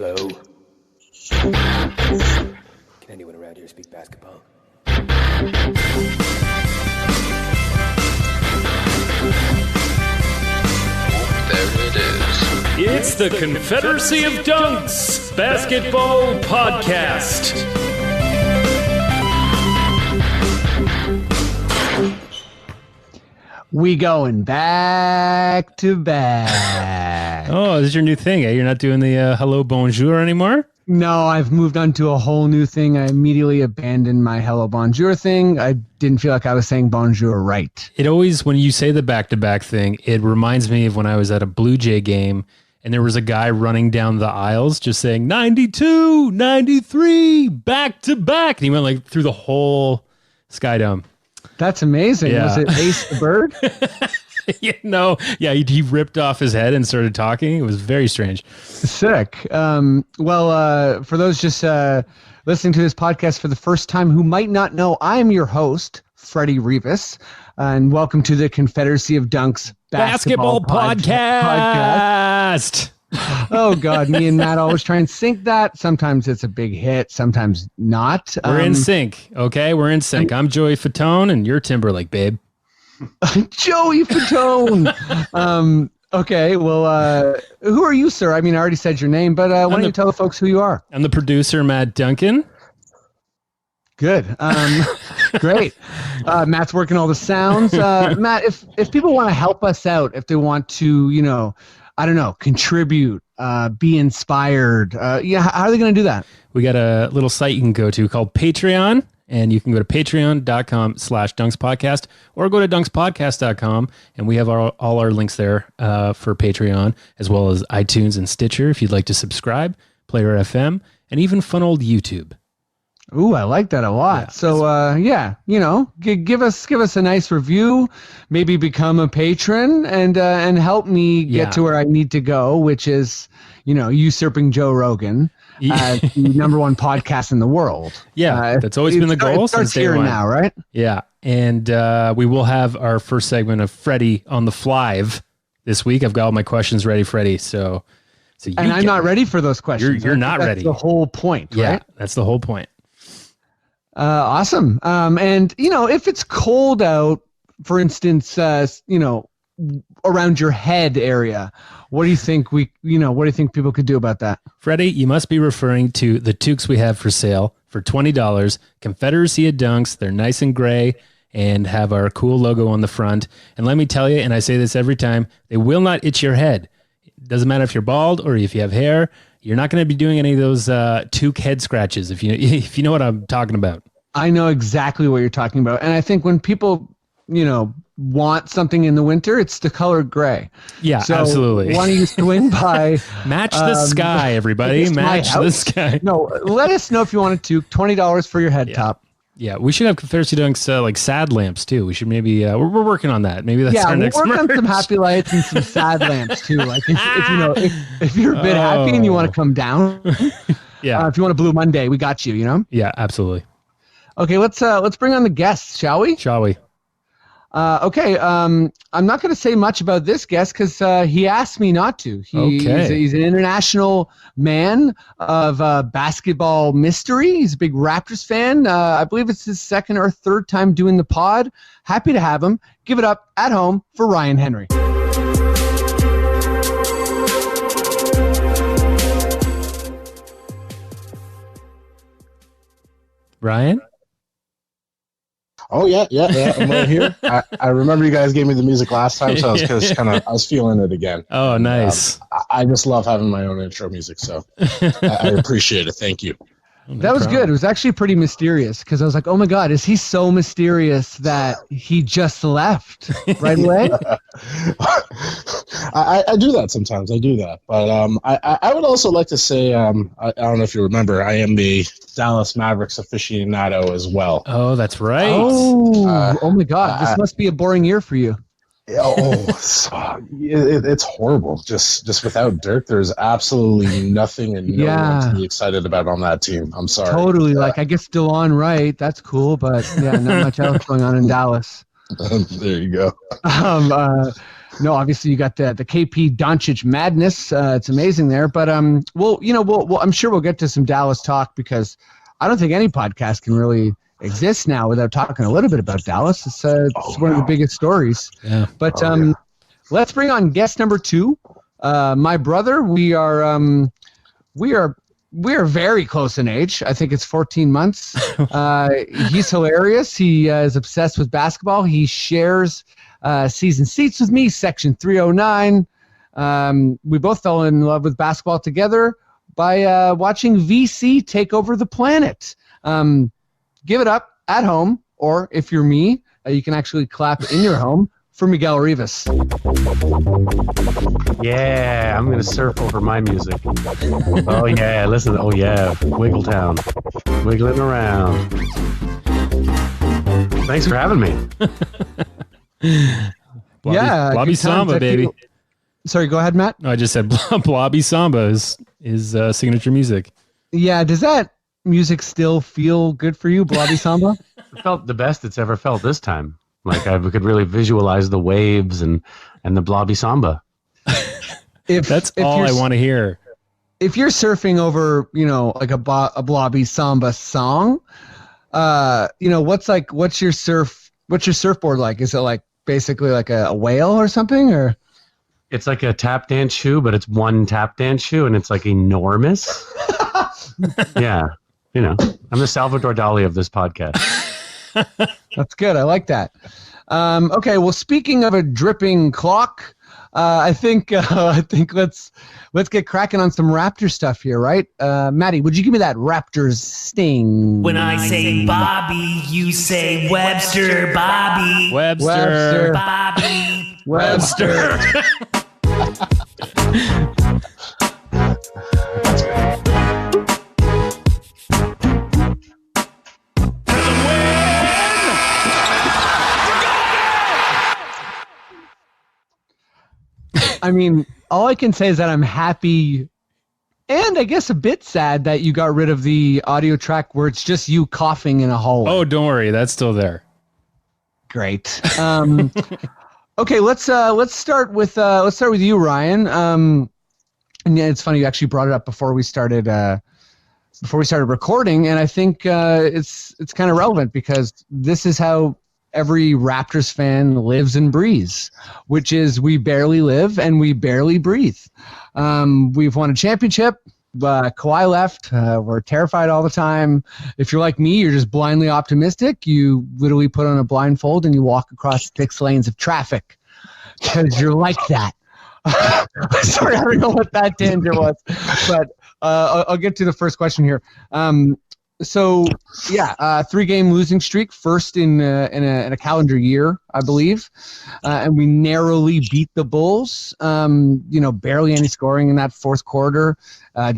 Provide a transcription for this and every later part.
Hello? Can anyone around here speak basketball? There it is. It's the Confederacy of Dunks Basketball Podcast. We going back to back. Oh, this is your new thing, eh? You're not doing the hello bonjour anymore? No, I've moved on to a whole new thing. I immediately abandoned my hello bonjour thing. I didn't feel like I was saying bonjour right. It always, when you say the back-to-back thing, it reminds me of when I was at a Blue Jay game and there was a guy running down the aisles just saying 92, 93, back-to-back. And he went like through the whole Sky Dome. That's amazing. Yeah. Was it Ace the Bird? He ripped off his head and started talking. It was very strange. Sick. For those just listening to this podcast for the first time who might not know, I am your host, Freddie Rivas, and welcome to the Confederacy of Dunks Basketball podcast. Oh, God. Me and Matt always try and sync that. Sometimes it's a big hit, sometimes not. We're in sync, okay? We're in sync. I'm Joey Fatone, and you're Timberlake, babe. Joey Fatone. Okay, well, who are you, sir? I mean, I already said your name, but why don't you tell the folks who you are? I'm the producer, Matt Duncan. Good. Great. Matt's working all the sounds. Matt, if people want to help us out, if they want to, contribute, be inspired, how are they going to do that? We got a little site you can go to called Patreon. And you can go to patreon.com/dunkspodcast or go to dunkspodcast.com. And we have all our links there for Patreon, as well as iTunes and Stitcher if you'd like to subscribe, Player FM, and even fun old YouTube. Ooh, I like that a lot. Yeah, so, give us a nice review, maybe become a patron and help me get to where I need to go, which is, usurping Joe Rogan. The number one podcast in the world. Yeah, that's always been the goal since day one. Now, right? Yeah, and we will have our first segment of Freddie on the fly this week. I've got all my questions ready, Freddie. So I'm not ready for those questions. You're not ready. That's the whole point, right? Yeah, that's the whole point. Awesome. And if it's cold out, for instance, around your head area, what do you think people could do about that? Freddie, you must be referring to the toques we have for sale for $20. Confederacy of Dunks. They're nice and gray and have our cool logo on the front. And let me tell you, and I say this every time, they will not itch your head. It doesn't matter if you're bald or if you have hair. You're not going to be doing any of those toque head scratches if you know what I'm talking about. I know exactly what you're talking about. And I think when people, want something in the winter, it's the color gray. Yeah, so absolutely. Why don't you swing by? Match the sky, everybody. Match the sky. No, let us know if you want to. $20 for your head top. Yeah, we should have Confederacy Dunks like sad lamps too. We should maybe we're working on that. Maybe that's our next merch. Yeah, we're working on some happy lights and some sad lamps too. Like if you're a bit happy and you want to come down, if you want a Blue Monday, we got you. Yeah, absolutely. Okay, let's bring on the guests, shall we? Okay, I'm not going to say much about this guest because he asked me not to. He's an international man of basketball mystery. He's a big Raptors fan. I believe it's his second or third time doing the pod. Happy to have him. Give it up at home for Ryan Henry. Ryan? Oh yeah, I'm right here. I remember you guys gave me the music last time, so I was feeling it again. Oh, nice. I just love having my own intro music, so I appreciate it. Thank you. That was good. It was actually pretty mysterious because I was like, oh my God, is he so mysterious that he just left right away? I do that sometimes. I do that. But I would also like to say, I don't know if you remember, I am the Dallas Mavericks aficionado as well. Oh, that's right. Oh my God. This must be a boring year for you. It's horrible. Just without Dirk, there's absolutely nothing and no one to be excited about on that team. I'm sorry. Totally. Like, I guess DeLon Wright, that's cool, but not much else going on in Dallas. There you go. no, obviously you got the KP Doncic madness. It's amazing there, but we'll I'm sure we'll get to some Dallas talk because I don't think any podcast can really exist now without talking a little bit about Dallas. It's one of the biggest stories. Yeah. But let's bring on guest number 2. My brother. We are very close in age. I think it's 14 months. He's hilarious. He is obsessed with basketball. He shares season seats with me, section 309. We both fell in love with basketball together by watching VC take over the planet. Give it up at home, or if you're me, you can actually clap in your home for Miguel Rivas. Yeah, I'm going to surf over my music. Oh, yeah, listen. Oh, yeah, Wiggletown. Wiggling around. Thanks for having me. Blobby Samba, baby. Sorry, go ahead, Matt. No, I just said Blobby Samba is signature music. Yeah, does that music still feel good for you, Blobby Samba? It felt the best it's ever felt this time. Like I could really visualize the waves and the Blobby Samba. That's all I want to hear. If you're surfing over, like a Blobby Samba song, what's your surfboard like? Is it like basically like a whale or something, or? It's like a tap dance shoe, but it's one tap dance shoe, and it's like enormous. Yeah, I'm the Salvador Dali of this podcast. That's good. I like that. Okay, well, speaking of a dripping clock, I think let's get cracking on some Raptor stuff here, right? Maddie, would you give me that Raptors sting? When I say Bobby, you say Webster, Bobby. Webster. Bobby. Webster. I mean, all I can say is that I'm happy and I guess a bit sad that you got rid of the audio track where it's just you coughing in a hallway. Oh, don't worry. That's still there. Great. Okay, let's start with you, Ryan. And yeah, it's funny you actually brought it up before we started recording, and I think it's kind of relevant because this is how every Raptors fan lives and breathes, which is we barely live and we barely breathe. We've won a championship. Kawhi left. We're terrified all the time. If you're like me, you're just blindly optimistic. You literally put on a blindfold and you walk across 6 lanes of traffic because you're like that. Sorry, I don't know what that tangent was, but I'll get to the first question here. So yeah, 3-game losing streak, first in a calendar year, I believe, and we narrowly beat the Bulls. Barely any scoring in that fourth quarter,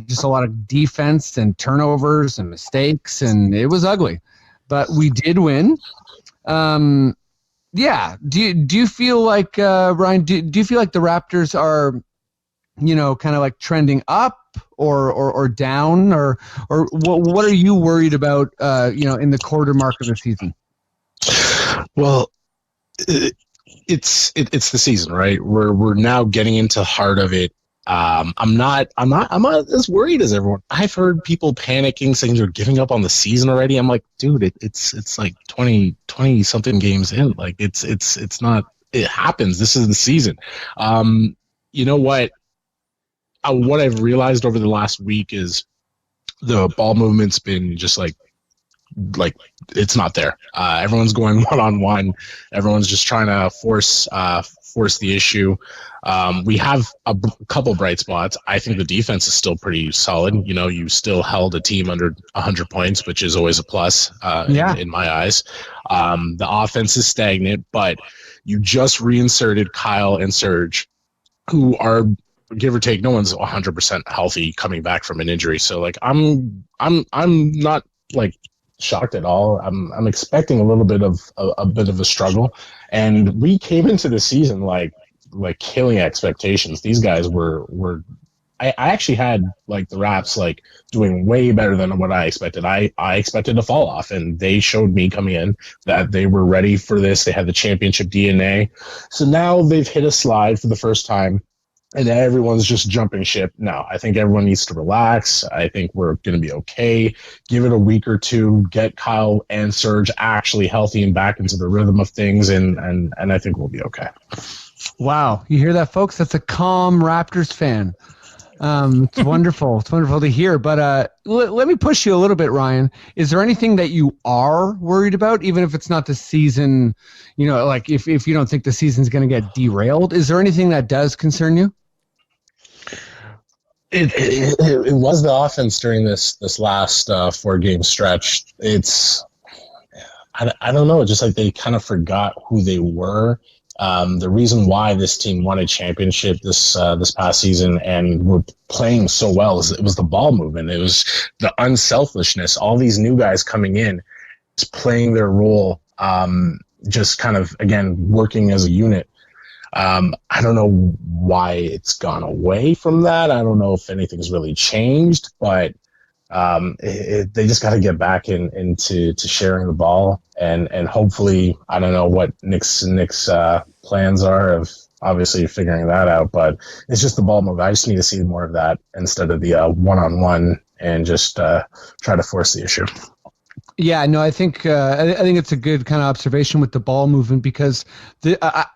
just a lot of defense and turnovers and mistakes, and it was ugly, but we did win. Yeah, do you feel like Ryan? Do you feel like the Raptors are, kind of like trending up? Or down, or what are you worried about? In the quarter mark of the season. Well, it's the season, right? We're now getting into the heart of it. I'm not as worried as everyone. I've heard people panicking, saying they're giving up on the season already. I'm like, dude, it's like 20 something games in. Like it's not. It happens. This is the season. You know what? What I've realized over the last week is the ball movement's been just like it's not there. Everyone's going one-on-one. Everyone's just trying to force the issue. We have a couple bright spots. I think the defense is still pretty solid. You still held a team under 100 points, which is always a plus in my eyes. The offense is stagnant, but you just reinserted Kyle and Serge, who are, give or take, no one's 100% healthy coming back from an injury. So like I'm not like shocked at all. I'm expecting a little bit of a struggle, and we came into the season like killing expectations. These guys were I actually had like the Raps like doing way better than what I expected. I expected to fall off, and they showed me coming in that they were ready for this. They had the championship DNA. So now they've hit a slide for the first time, and everyone's just jumping ship. No, I think everyone needs to relax. I think we're going to be okay. Give it a week or two, get Kyle and Serge actually healthy and back into the rhythm of things, and I think we'll be okay. Wow. You hear that, folks? That's a calm Raptors fan. It's wonderful. It's wonderful to hear. But let me push you a little bit, Ryan. Is there anything that you are worried about, even if it's not the season, like if you don't think the season's going to get derailed? Is there anything that does concern you? It was the offense during this last 4-game stretch. I don't know. Just like they kind of forgot who they were. The reason why this team won a championship this past season and were playing so well is it was the ball movement. It was the unselfishness. All these new guys coming in, just playing their role, just kind of, again, working as a unit. I don't know why it's gone away from that. I don't know if anything's really changed, but they just got to get back into sharing the ball, and hopefully, I don't know what Nick's plans are of obviously figuring that out, but it's just the ball move. I just need to see more of that instead of the one-on-one and just try to force the issue. Yeah, no, I think it's a good kind of observation with the ball movement, because I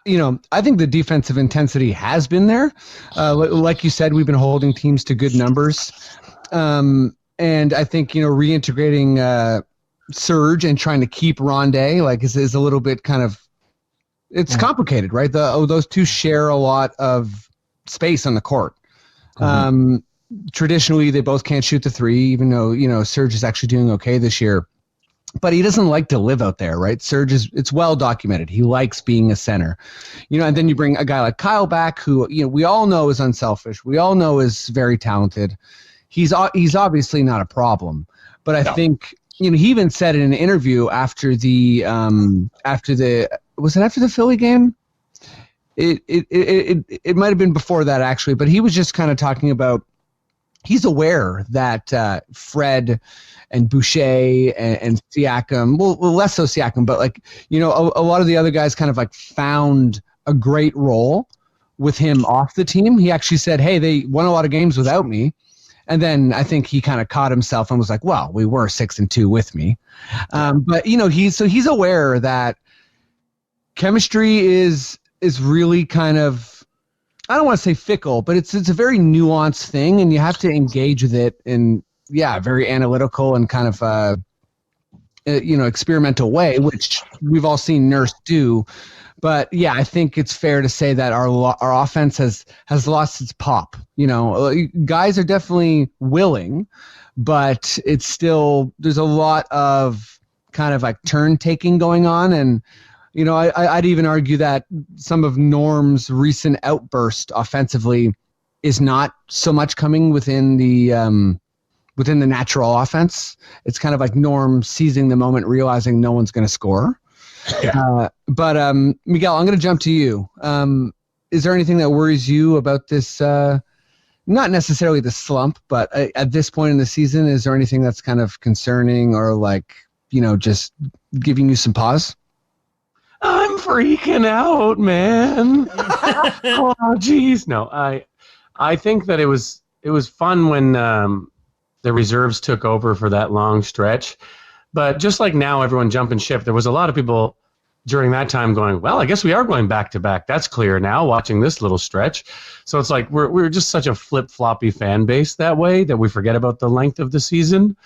think the defensive intensity has been there. Like you said, we've been holding teams to good numbers. And I think, reintegrating Serge and trying to keep Rondé is a little bit kind of, it's complicated, right? Those two share a lot of space on the court. Mm-hmm. Traditionally, they both can't shoot the three, even though, Serge is actually doing okay this year. But he doesn't like to live out there, right? Serge it's well documented. He likes being a center, and then you bring a guy like Kyle back, who, we all know is unselfish. We all know is very talented. He's obviously not a problem, but I think, he even said in an interview after the Philly game? It might have been before that, actually, but he was just kind of talking about, he's aware that Fred and Boucher and Siakam, well, less so Siakam, but a lot of the other guys kind of found a great role with him off the team. He actually said, hey, they won a lot of games without me. And then I think he kind of caught himself and was like, well, we were 6-2 with me. But he's aware that chemistry is really kind of, I don't want to say fickle, but it's a very nuanced thing, and you have to engage with it in, very analytical and kind of, experimental way, which we've all seen Nurse do. But I think it's fair to say that our offense has lost its pop. Guys are definitely willing, but it's still, there's a lot of kind of turn taking going on, and I'd even argue that some of Norm's recent outburst offensively is not so much coming within the natural offense. It's kind of like Norm seizing the moment, realizing no one's going to score. Yeah. But Miguel, I'm going to jump to you. Is there anything that worries you about this? Not necessarily the slump, but at this point in the season, is there anything that's kind of concerning or just giving you some pause? I'm freaking out, man. Oh, geez. No, I think that it was fun when the reserves took over for that long stretch. But just like now, everyone jumping ship, there was a lot of people during that time going, well, I guess we are going back to back. That's clear now, watching this little stretch. So it's like we're just such a flip-floppy fan base that way that we forget about the length of the season.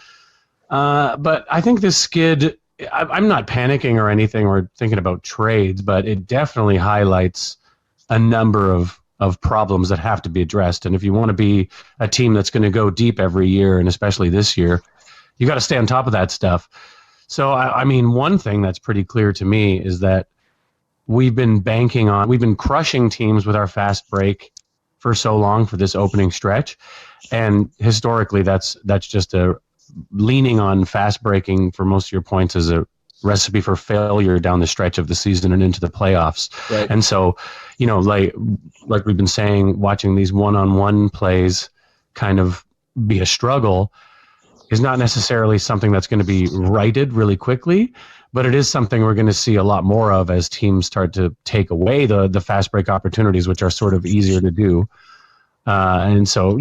But I think this skid, I'm not panicking or anything or thinking about trades, but it definitely highlights a number of problems that have to be addressed. And if you want to be a team that's going to go deep every year, and especially this year, you got to stay on top of that stuff. So, I mean, one thing that's pretty clear to me is that we've been crushing teams with our fast break for so long for this opening stretch. And historically, that's just a leaning on fast breaking for most of your points as a recipe for failure down the stretch of the season and into the playoffs. Right. And so, like we've been saying, watching these one-on-one plays, kind of be a struggle is not necessarily something that's going to be righted really quickly, but it is something we're going to see a lot more of as teams start to take away the fast break opportunities, which are sort of easier to do. And so,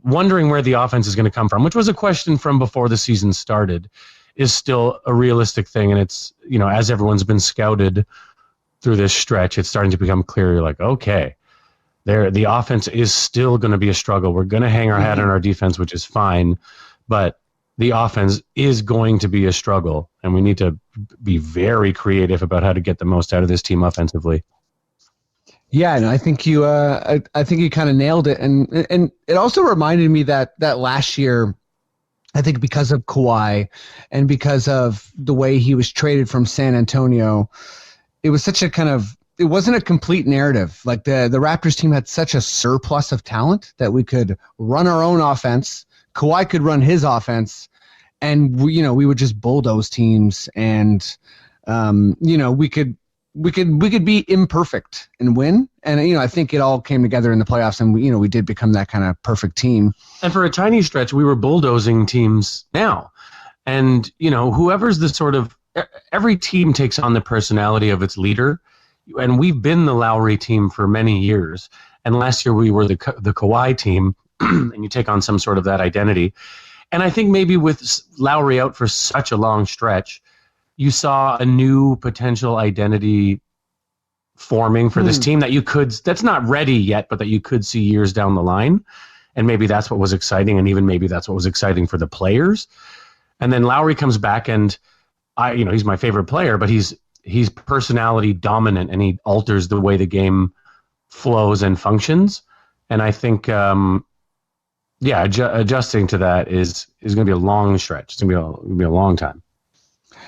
wondering where the offense is going to come from, which was a question from before the season started, is still a realistic thing. And it's, as everyone's been scouted through this stretch, it's starting to become clear. You're like, okay, the offense is still going to be a struggle. We're going to hang our hat on our defense, which is fine, but the offense is going to be a struggle, and we need to be very creative about how to get the most out of this team offensively. Yeah, and I think you kind of nailed it, and it also reminded me that last year, I think because of Kawhi and because of the way he was traded from San Antonio, it was such a it wasn't a complete narrative. Like the Raptors team had such a surplus of talent that we could run our own offense. Kawhi could run his offense, and we would just bulldoze teams, and we could be imperfect and win. And I think it all came together in the playoffs, and we did become that kind of perfect team. And for a tiny stretch, we were bulldozing teams now. And whoever's the sort of, every team takes on the personality of its leader. And we've been the Lowry team for many years. And last year we were the Kawhi team, and you take on some sort of that identity. And I think maybe with Lowry out for such a long stretch, you saw a new potential identity forming for this team that's not ready yet, but that you could see years down the line. And maybe that's what was exciting. And even maybe that's what was exciting for the players. And then Lowry comes back, and he's my favorite player, but he's personality dominant, and he alters the way the game flows and functions. And I think, adjusting to that is going to be a long stretch. It's going to be a long time.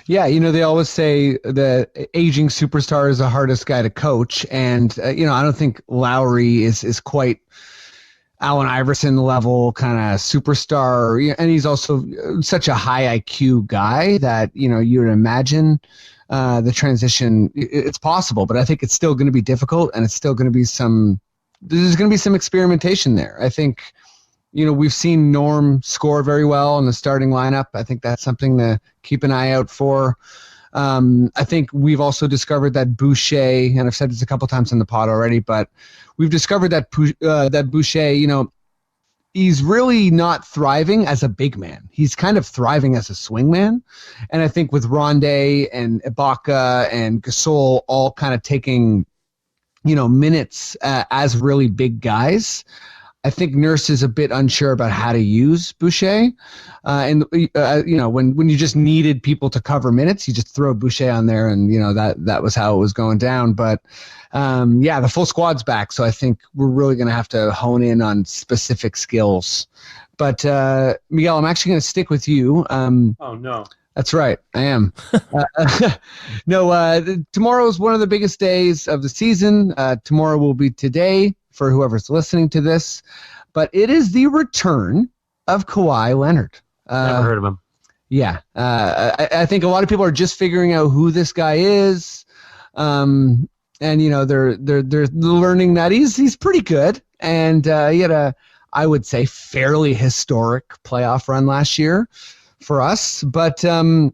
Yeah, they always say the aging superstar is the hardest guy to coach, and I don't think Lowry is quite Allen Iverson level kind of superstar, and he's also such a high IQ guy that you would imagine the transition, it's possible, but I think it's still going to be difficult, and it's still going to be there's going to be some experimentation there. I think, we've seen Norm score very well in the starting lineup. I think that's something to keep an eye out for. I think we've also discovered that Boucher, and I've said this a couple times in the pod already, but we've discovered that Boucher, he's really not thriving as a big man. He's kind of thriving as a swing man. And I think with Rondé and Ibaka and Gasol all kind of taking, minutes as really big guys, I think Nurse is a bit unsure about how to use Boucher. When you just needed people to cover minutes, you just throw Boucher on there, and that was how it was going down. But the full squad's back, so I think we're really going to have to hone in on specific skills. But Miguel, I'm actually going to stick with you. Oh no. That's right, I am. Tomorrow is one of the biggest days of the season. Tomorrow will be today for whoever's listening to this, but it is the return of Kawhi Leonard. Never heard of him. Yeah, I think a lot of people are just figuring out who this guy is, and they're learning that he's pretty good, and he had a, I would say, fairly historic playoff run last year for us. But I'm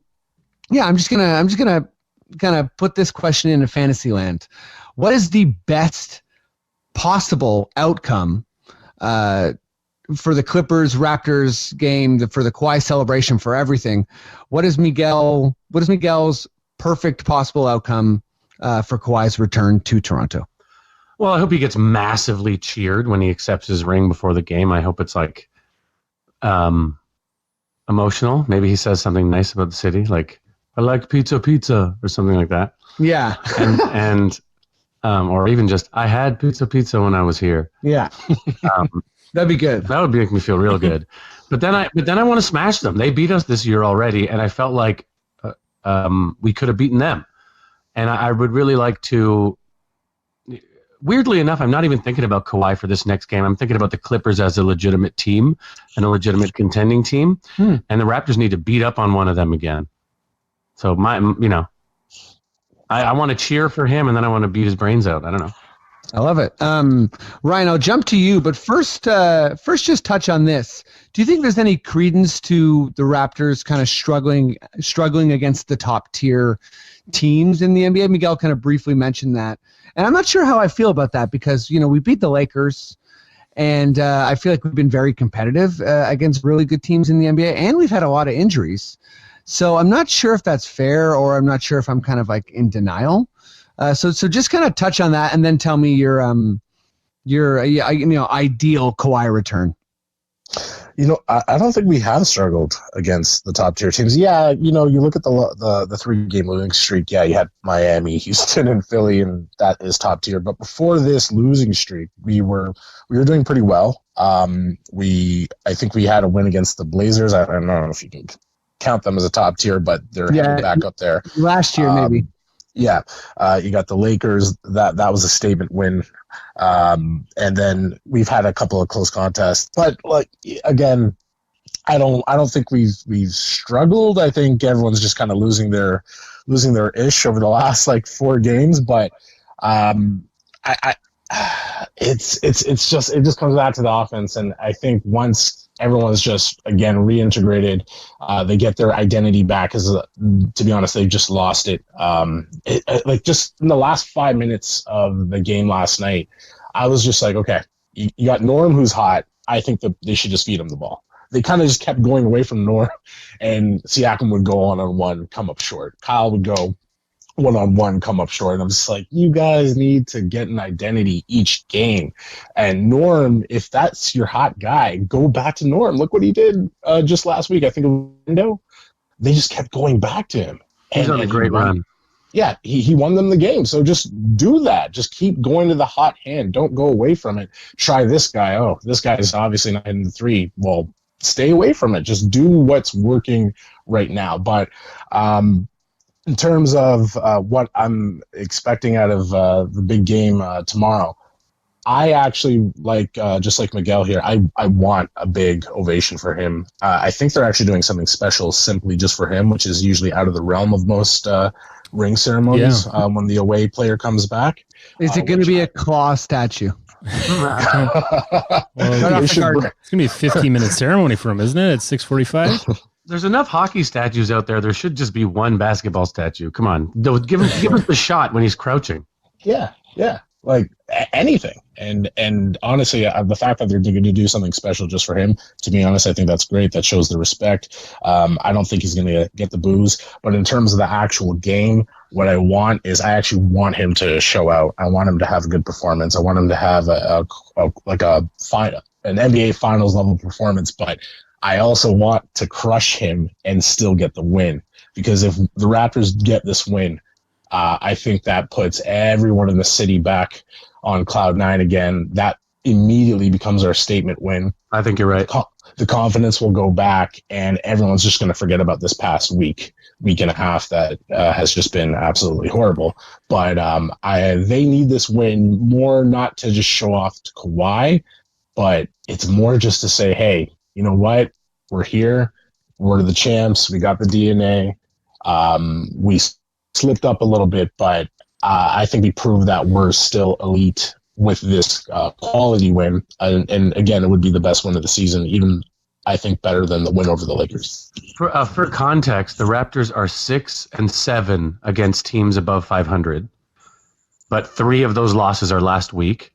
just gonna kind of put this question into fantasy land. What is the best possible outcome for the Clippers Raptors game, for the Kawhi celebration, for everything? What is Miguel's perfect possible outcome for Kawhi's return to Toronto? Well, I hope he gets massively cheered when he accepts his ring before the game. I hope it's like emotional. Maybe he says something nice about the city, like "I like pizza," or something like that. Yeah, and or even just "I had pizza when I was here." Yeah, that'd be good. That would make me feel real good. But then I want to smash them. They beat us this year already, and I felt like we could have beaten them. And I would really like to. Weirdly enough, I'm not even thinking about Kawhi for this next game. I'm thinking about the Clippers as a legitimate team and a legitimate contending team. And the Raptors need to beat up on one of them again. So I want to cheer for him, and then I want to beat his brains out. I don't know. I love it. Ryan, I'll jump to you, but first just touch on this. Do you think there's any credence to the Raptors kind of struggling against the top tier teams in the NBA? Miguel kind of briefly mentioned that. And I'm not sure how I feel about that because, we beat the Lakers and I feel like we've been very competitive against really good teams in the NBA, and we've had a lot of injuries. So I'm not sure if that's fair, or I'm not sure if I'm kind of like in denial. So just kind of touch on that, and then tell me your ideal Kawhi return. I don't think we have struggled against the top tier teams. Yeah, you look at the 3-game losing streak. Yeah, you had Miami, Houston, and Philly, and that is top tier. But before this losing streak, we were doing pretty well. I think we had a win against the Blazers. I don't know if you can count them as a top tier, but they're back up there. Last year, maybe. Yeah, you got the Lakers. That was a statement win, and then we've had a couple of close contests. But again, I don't think we've struggled. I think everyone's just kind of losing their ish over the last 4 games. But it just comes back to the offense, and I think once everyone's just again reintegrated, they get their identity back. Because to be honest, they've just lost it. Just in the last 5 minutes of the game last night, I was just like, okay, you got Norm who's hot. I think that they should just feed him the ball. They kind of just kept going away from Norm, and Siakam would go one-on-one, come up short. Kyle would go one-on-one, come up short. And I'm just like, you guys need to get an identity each game. And Norm, if that's your hot guy, go back to Norm. Look what he did just last week. I think they just kept going back to him. He's on a great run. Yeah, he won them the game. So just do that. Just keep going to the hot hand. Don't go away from it. Try this guy. Oh, this guy is obviously not in the 3. Well, stay away from it. Just do what's working right now. But in terms of what I'm expecting out of the big game tomorrow, I actually just like Miguel here, I want a big ovation for him. I think they're actually doing something special simply just for him, which is usually out of the realm of most ring ceremonies when the away player comes back. Is it going to be a claw statue? Well, it's going to be a 15-minute ceremony for him, isn't it? At 6:45. There's enough hockey statues out there. There should just be one basketball statue. Come on, give us the shot when he's crouching. Yeah, anything. And honestly, the fact that they're going to do something special just for him, to be honest, I think that's great. That shows the respect. I don't think he's going to get the booze, but in terms of the actual game, what I want is I actually want him to show out. I want him to have a good performance. I want him to have an NBA Finals level performance, but I also want to crush him and still get the win, because if the Raptors get this win, I think that puts everyone in the city back on cloud 9 again. That immediately becomes our statement win. I think you're right. The confidence will go back, and everyone's just going to forget about this past week and a half that has just been absolutely horrible. But they need this win more, not to just show off to Kawhi, but it's more just to say, hey, you know what? We're here. We're the champs. We got the DNA. We slipped up a little bit, but I think we proved that we're still elite with this quality win. And again, it would be the best win of the season, even I think better than the win over the Lakers. For context, the Raptors are 6-7 against teams above 500, but 3 of those losses are last week,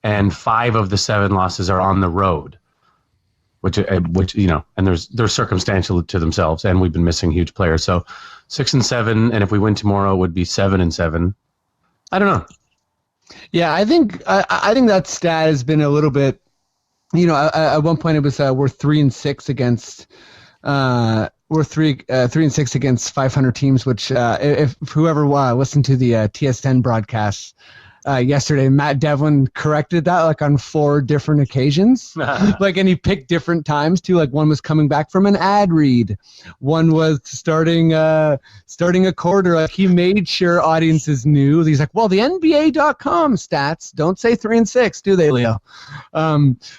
and 5 of the 7 losses are on the road. Which and they're circumstantial to themselves, and we've been missing huge players. So 6-7, and if we win tomorrow, it would be 7-7. I don't know. Yeah, I think that stat has been a little bit. At one point it was we're 3-6 against. We're 3-6 against 500 teams. Which if whoever listened to the TSN broadcast yesterday, Matt Devlin corrected that on 4 different occasions. And he picked different times too. One was coming back from an ad read, one was starting a quarter. He made sure audiences knew. He's like, well, the NBA.com stats don't say 3-6, do they, Leo?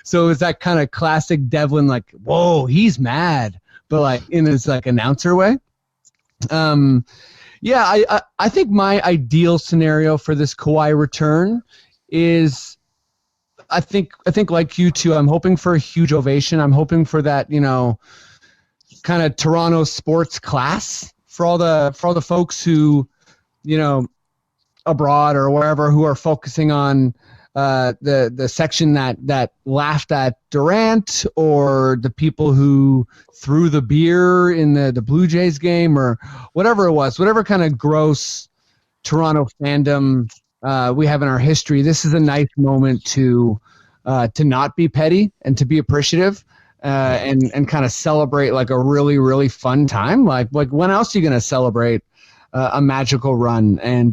So it was that kind of classic Devlin, whoa, he's mad, but in his announcer way. Yeah, I think my ideal scenario for this Kawhi return is I think like you too, I'm hoping for a huge ovation. I'm hoping for that, kind of Toronto sports class for all the folks who, abroad or wherever, who are focusing on the section that laughed at Durant, or the people who threw the beer in the Blue Jays game, or whatever it was, whatever kind of gross Toronto fandom we have in our history. This is a nice moment to not be petty and to be appreciative, and kind of celebrate like a really, really fun time. Like when else are you going to celebrate a magical run? And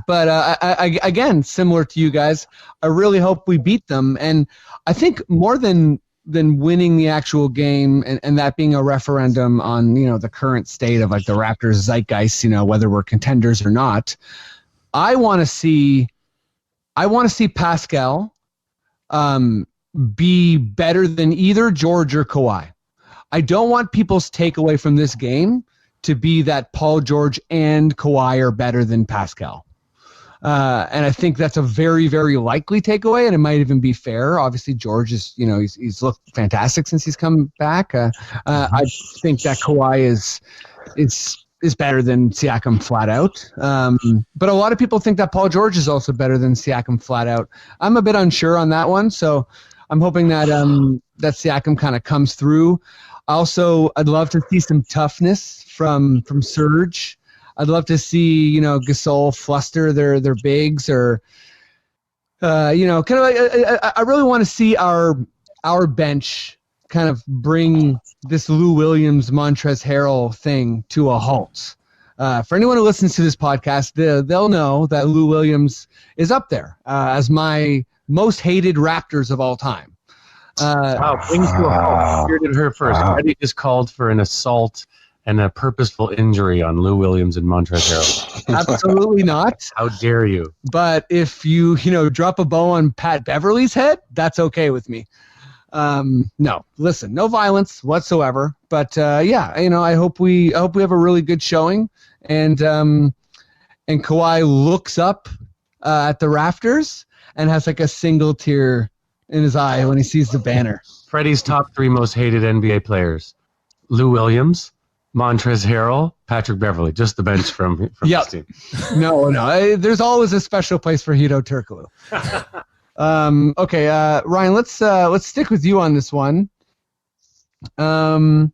but I again, similar to you guys, I really hope we beat them. And I think more than winning the actual game and that being a referendum on, the current state of like the Raptors zeitgeist, whether we're contenders or not, I want to see Pascal be better than either George or Kawhi. I don't want people's takeaway from this game to be that Paul George and Kawhi are better than Pascal. And I think that's a very, very likely takeaway, and it might even be fair. Obviously, George is, he's looked fantastic since he's come back. I think that Kawhi is better than Siakam flat out. But a lot of people think that Paul George is also better than Siakam flat out. I'm a bit unsure on that one, so I'm hoping that that Siakam kind of comes through. Also, I'd love to see some toughness from Serge. I'd love to see, Gasol fluster their bigs, or kind of I really want to see our bench kind of bring this Lou Williams, Montrezl Harrell thing to a halt. For anyone who listens to this podcast, they'll know that Lou Williams is up there as my most hated Raptors of all time. Brings to a halt. You heard her first. Freddie just called for an assault and a purposeful injury on Lou Williams and Montrezl Harrell. Absolutely not. How dare you? But if you drop a bow on Pat Beverly's head, that's okay with me. No, listen, no violence whatsoever. But I hope we have a really good showing, and Kawhi looks up at the rafters and has like a single tear in his eye when he sees the banner. Freddie's top 3 most hated NBA players: Lou Williams, Montrezl Harrell, Patrick Beverly. Just the bench from his team. No. There's always a special place for Hito Turkoglu. Okay, Ryan, let's stick with you on this one. So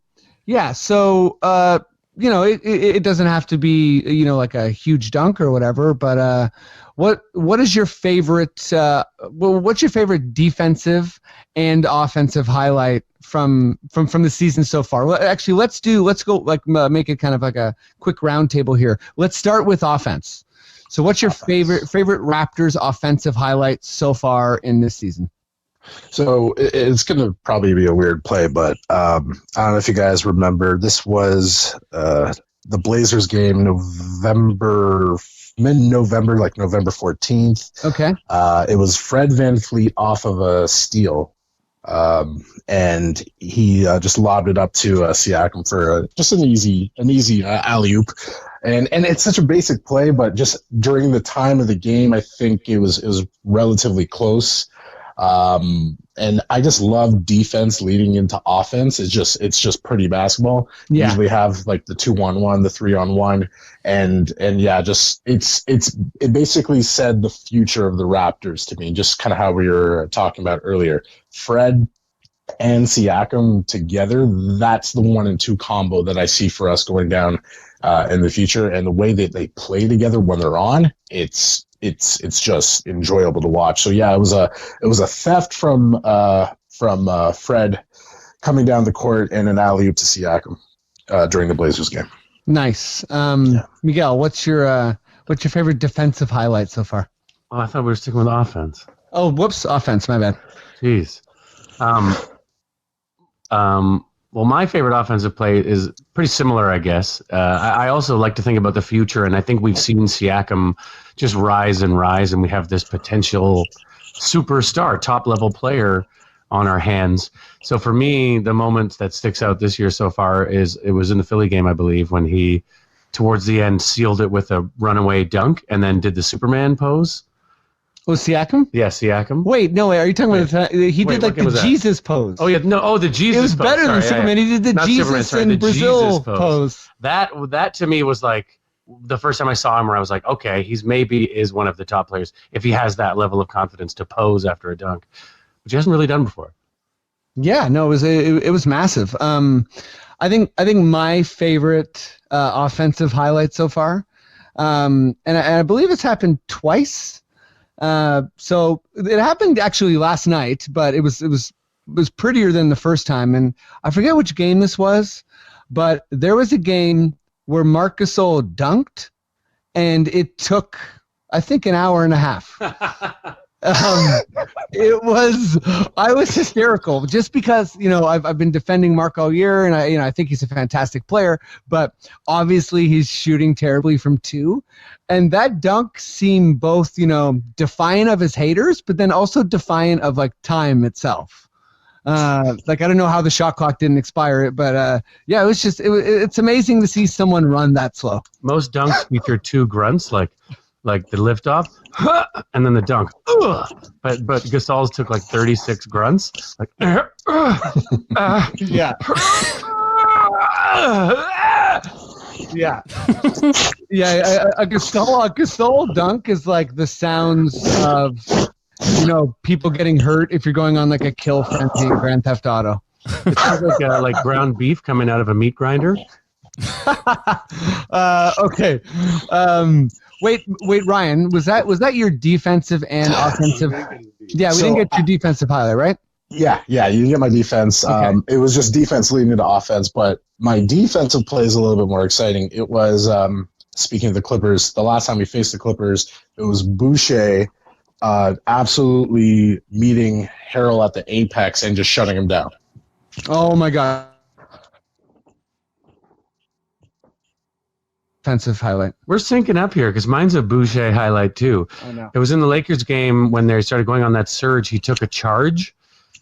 it doesn't have to be like a huge dunk or whatever, but what is your favorite? What's your favorite defensive and offensive highlight from the season so far? Well, actually, let's go make it kind of like a quick round table here. Let's start with offense. So what's your favorite Raptors offensive highlight so far in this season? So it's going to probably be a weird play, but I don't know if you guys remember. This was the Blazers game, mid-November, like November 14th. Okay. It was Fred VanVleet off of a steal, and he just lobbed it up to Siakam for just an easy alley-oop. And it's such a basic play, but just during the time of the game, I think it was relatively close. And I just love defense leading into offense. It's just pretty basketball. You usually have like the 2-on-1, the 3-on-1, and it basically said the future of the Raptors to me, just kind of how we were talking about earlier. Fred and Siakam together, that's the 1 and 2 combo that I see for us going down in the future. And the way that they play together when they're on, it's just enjoyable to watch. So yeah, it was a theft from Fred coming down the court and an alley-oop to Siakam during the Blazers game. Nice. Miguel, what's your favorite defensive highlight so far? Oh, I thought we were sticking with offense. Oh, whoops, offense. My bad. Jeez. Well, my favorite offensive play is pretty similar, I guess. I also like to think about the future, and I think we've seen Siakam just rise, and we have this potential superstar, top-level player on our hands. So for me, the moment that sticks out this year so far it was in the Philly game, I believe, when he, towards the end, sealed it with a runaway dunk and then did the Superman pose. Oh, Siakam? Yeah, Siakam. Wait, no, are you talking about he did like the Jesus pose? Oh, yeah. No, the Jesus pose. It was better than Superman. He did the Not Jesus Superman, in Brazil Jesus pose. That to me was like the first time I saw him where I was like, okay, he's maybe is one of the top players if he has that level of confidence to pose after a dunk, which he hasn't really done before. Yeah, no, it was massive. I think my favorite offensive highlight so far, and I believe it's happened twice. So it happened actually last night, but it was prettier than the first time. And I forget which game this was, but there was a game where Marc Gasol dunked, and it took, I think, an hour and a half. I was hysterical just because, I've been defending Mark all year, and I think he's a fantastic player, but obviously he's shooting terribly from 2. And that dunk seemed both, defiant of his haters, but then also defiant of like time itself. I don't know how the shot clock didn't expire, but yeah, it's amazing to see someone run that slow. Most dunks feature 2 grunts, like the liftoff, and then the dunk. But Gasol's took like 36 grunts. Like, yeah. Yeah. Yeah, a Gasol dunk is like the sounds of, people getting hurt if you're going on like a kill frenzy in Grand Theft Auto. It sounds like ground beef coming out of a meat grinder. Okay. Wait, Ryan, was that your defensive and offensive? Yeah, we didn't get your defensive highlight, right? Yeah, you didn't get my defense. Okay. It was just defense leading into offense, but my defensive play is a little bit more exciting. It was, speaking of the Clippers, the last time we faced the Clippers, it was Boucher absolutely meeting Harrell at the apex and just shutting him down. Oh, my God. Offensive highlight. We're syncing up here because mine's a Boucher highlight too. Oh, no. It was in the Lakers game when they started going on that surge. He took a charge.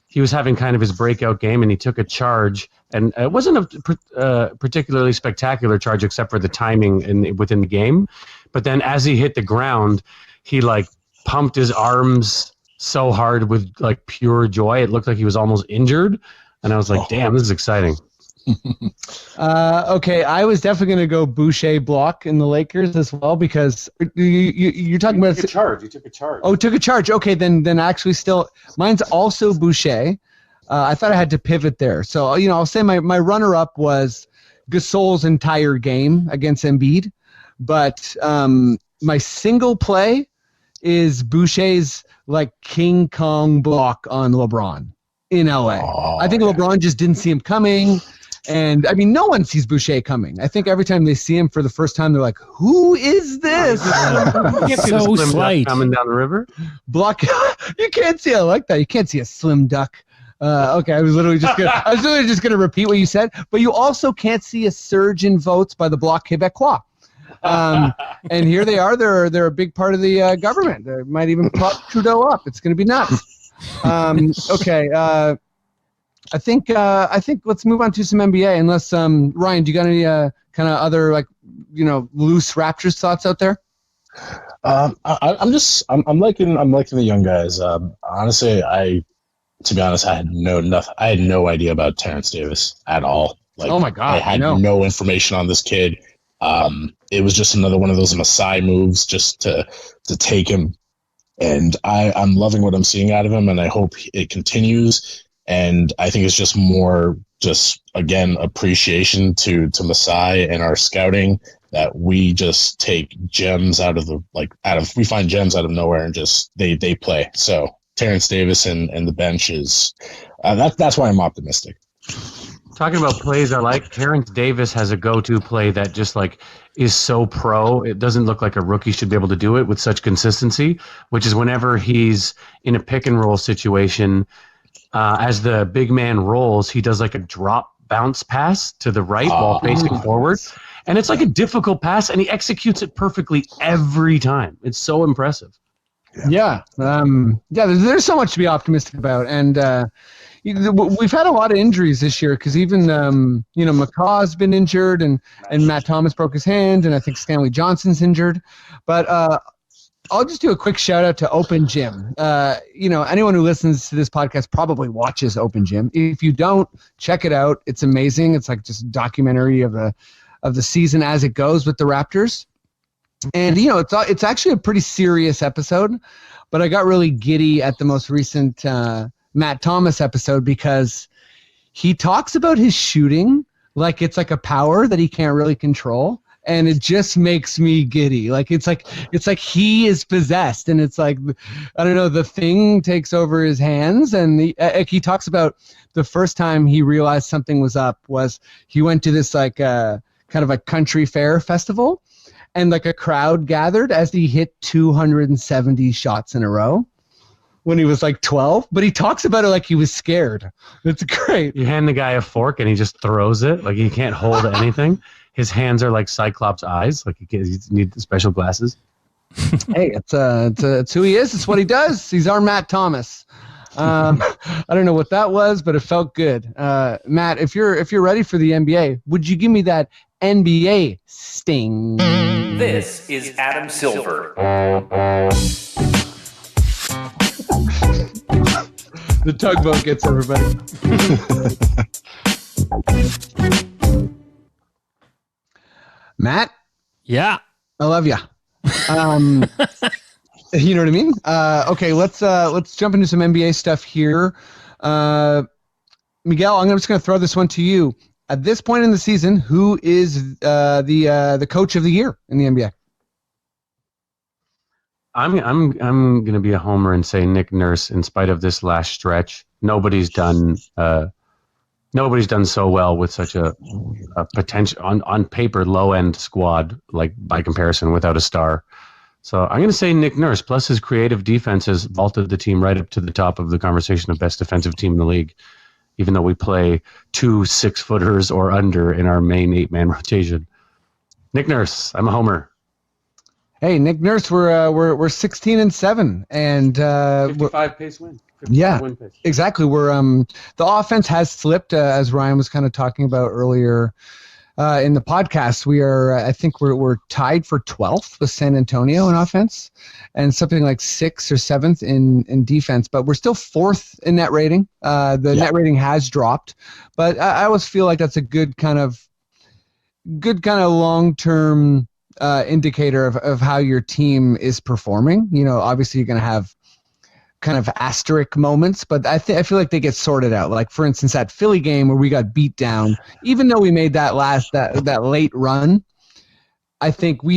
He was having kind of his breakout game, and he took a charge. And it wasn't a particularly spectacular charge except for the timing within the game. But then as he hit the ground, he like pumped his arms so hard with like pure joy. It looked like he was almost injured. And I was like, damn, this is exciting. Okay, I was definitely going to go Boucher block in the Lakers as well because you're talking about a charge. You took a charge. Oh, took a charge. Okay, then actually still mine's also Boucher. I thought I had to pivot there. So, I'll say my runner-up was Gasol's entire game against Embiid, but my single play is Boucher's like King Kong block on LeBron in LA. Oh, I think LeBron just didn't see him coming. And I mean, no one sees Boucher coming. I think every time they see him for the first time, they're like, "Who is this?" So slight coming down the river. Block. You can't see. I like that. You can't see a slim duck. Okay, I was literally just gonna repeat what you said. But you also can't see a surge in votes by the Bloc Québécois. And here they are. They're a big part of the government. They might even prop Trudeau up. It's gonna be nuts. Okay. I think let's move on to some NBA. Unless Ryan, do you got any kind of other loose Raptors thoughts out there? I'm liking the young guys. Honestly, to be honest, I had no idea about Terrence Davis at all. Like, oh my God, I had no information on this kid. It was just another one of those Masai moves just to take him, and I'm loving what I'm seeing out of him, and I hope it continues. And I think it's just more, again, appreciation to Masai and our scouting that we just take gems we find gems out of nowhere and just they play. So Terrence Davis and the bench is that's why I'm optimistic. Talking about plays I like, Terrence Davis has a go-to play that just like is so pro. It doesn't look like a rookie should be able to do it with such consistency, which is whenever he's in a pick and roll situation. As the big man rolls, he does like a drop bounce pass to the right while facing forward. And it's like a difficult pass, and he executes it perfectly every time. It's so impressive. Yeah. There's so much to be optimistic about. And we've had a lot of injuries this year because even, McCaw's been injured and Matt Thomas broke his hand, and I think Stanley Johnson's injured. But I'll just do a quick shout out to Open Gym. Anyone who listens to this podcast probably watches Open Gym. If you don't, check it out. It's amazing. It's like just a documentary of the season as it goes with the Raptors. And it's actually a pretty serious episode, but I got really giddy at the most recent Matt Thomas episode because he talks about his shooting like it's like a power that he can't really control. And it just makes me giddy. It's like he is possessed, and it's like, I don't know, the thing takes over his hands. And he talks about the first time he realized something was up was he went to this kind of a country fair festival, and like a crowd gathered as he hit 270 shots in a row when he was like 12. But he talks about it like he was scared. It's great. You hand the guy a fork and he just throws it like he can't hold anything. His hands are like Cyclops' eyes, like he needs special glasses. Hey, it's who he is. It's what he does. He's our Matt Thomas. I don't know what that was, but it felt good. Matt, if you're ready for the NBA, would you give me that NBA sting? This is Adam Silver. The tugboat gets everybody. Matt? Yeah. I love you. You know what I mean? Okay, let's jump into some NBA stuff here. Miguel, I'm just going to throw this one to you. At this point in the season, who is the coach of the year in the NBA? I'm going to be a homer and say Nick Nurse. In spite of this last stretch, nobody's done so well with such a potential on paper low end squad, like by comparison without a star. So I'm going to say Nick Nurse. Plus his creative defense has vaulted the team right up to the top of the conversation of best defensive team in the league, even though we play 2 6-footers or under in our main 8-man rotation. Nick Nurse. I'm a homer. Hey, Nick Nurse, we're 16-7, and 55 pace win. Yeah, win pace. Exactly. We're the offense has slipped, as Ryan was kind of talking about earlier in the podcast. We are, I think, we're tied for 12th with San Antonio in offense, and something like 6th or 7th in defense. But we're still 4th in net rating. Net rating has dropped, but I always feel like that's a good kind of long-term indicator of how your team is performing. Obviously you're going to have kind of asterisk moments, but I feel like they get sorted out. Like, for instance, that Philly game where we got beat down, even though we made that late run, I think we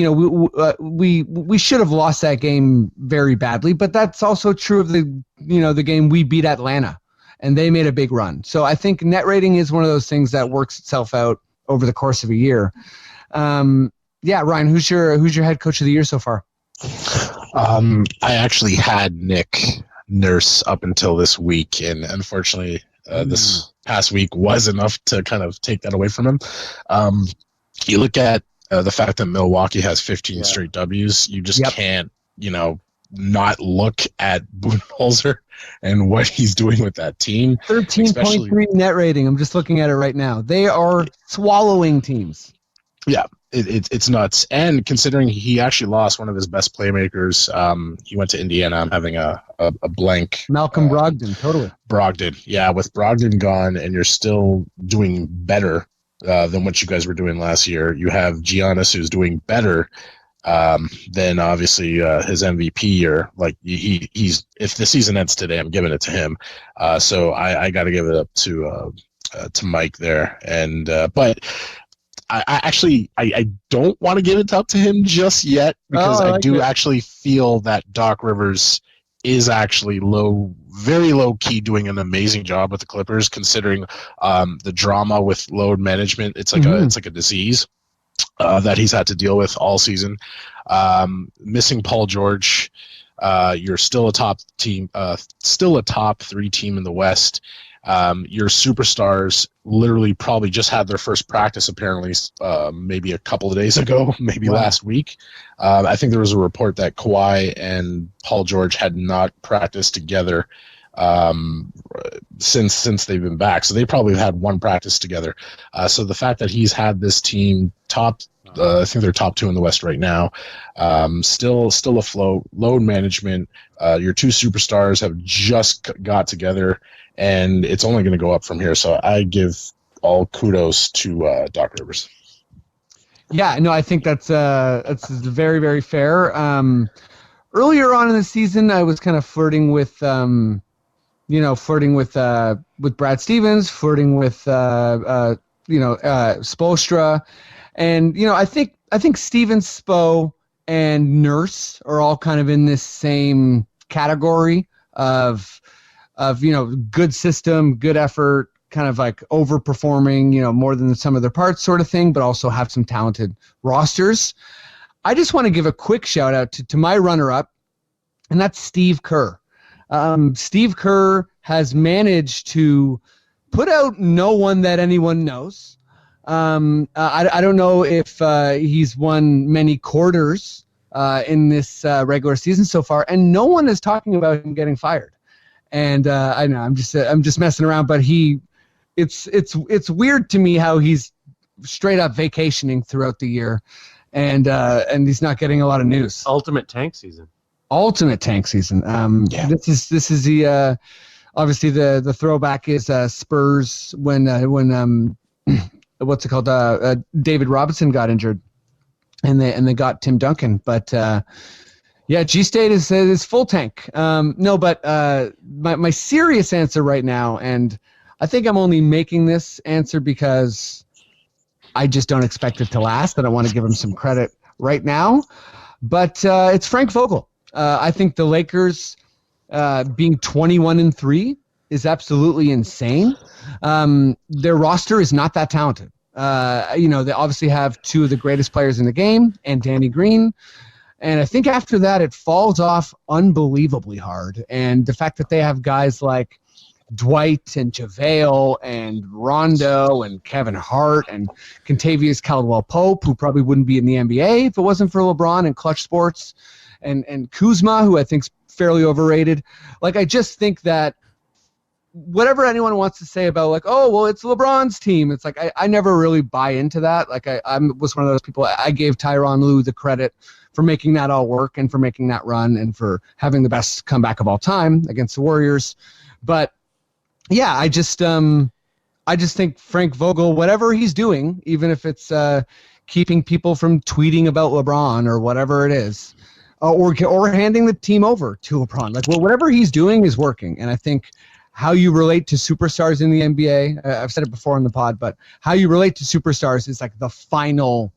should have lost that game very badly. But that's also true of the game we beat Atlanta, and they made a big run. So I think net rating is one of those things that works itself out over the course of a year. Yeah, Ryan, who's your head coach of the year so far? I actually had Nick Nurse up until this week, and unfortunately, this past week was enough to kind of take that away from him. You look at the fact that Milwaukee has 15 straight W's. You just can't, not look at Budenholzer and what he's doing with that team. 13.3 net rating. I'm just looking at it right now. They are swallowing teams. Yeah. It's nuts. And considering he actually lost one of his best playmakers, he went to Indiana. I'm having a blank. Malcolm Brogdon, totally. Brogdon. Yeah, with Brogdon gone and you're still doing better than what you guys were doing last year. You have Giannis who's doing better than obviously his MVP year. Like he's if the season ends today, I'm giving it to him. So I got to give it up to Mike there. And but I don't want to give it up to him just yet because I do actually feel that Doc Rivers is actually very low key doing an amazing job with the Clippers, considering the drama with load management. It's like a disease that he's had to deal with all season. Missing Paul George, you're still a top team, still a top 3 team in the West. Your superstars literally probably just had their first practice apparently maybe a couple of days ago, maybe last week. I think there was a report that Kawhi and Paul George had not practiced together since they've been back. So they probably had one practice together. So the fact that he's had this team top I think they're top 2 in the West right now. Still afloat. Load management. Your 2 superstars have just got together, and it's only going to go up from here. So I give all kudos to Doc Rivers. Yeah, no, I think that's very, very fair. Earlier on in the season, I was kind of flirting with Brad Stevens, flirting with Spoelstra, and I think Stevens, Spo, and Nurse are all kind of in this same category of good system, good effort, kind of like overperforming, more than the sum of their parts sort of thing, but also have some talented rosters. I just want to give a quick shout out to my runner-up, and that's Steve Kerr. Steve Kerr has managed to put out no one that anyone knows. I don't know if he's won many quarters in this regular season so far, and no one is talking about him getting fired. And I know I'm just messing around, but it's weird to me how he's straight up vacationing throughout the year, and he's not getting a lot of news. Ultimate tank season. Yeah. This is the obviously the throwback is Spurs when what's it called? David Robinson got injured, and they got Tim Duncan. But G State is full tank. But my serious answer right now, and I think I'm only making this answer because I just don't expect it to last, and I want to give him some credit right now. But it's Frank Vogel. I think the Lakers being 21-3 is absolutely insane. Their roster is not that talented. They obviously have 2 of the greatest players in the game and Danny Green. And I think after that, it falls off unbelievably hard. And the fact that they have guys like Dwight and JaVale and Rondo and Kevin Hart and Kentavious Caldwell-Pope, who probably wouldn't be in the NBA if it wasn't for LeBron and Clutch Sports, and Kuzma, who I think is fairly overrated. Like, I just think that whatever anyone wants to say about, like, oh, well, it's LeBron's team, it's like I never really buy into that. Like, I was one of those people. I gave Tyronn Lue the credit for making that all work and for making that run and for having the best comeback of all time against the Warriors. But yeah, I just think Frank Vogel, whatever he's doing, even if it's keeping people from tweeting about LeBron or whatever it is, or handing the team over to LeBron, like, well, whatever he's doing is working. And I think how you relate to superstars in the NBA, I've said it before on the pod, but how you relate to superstars is like the final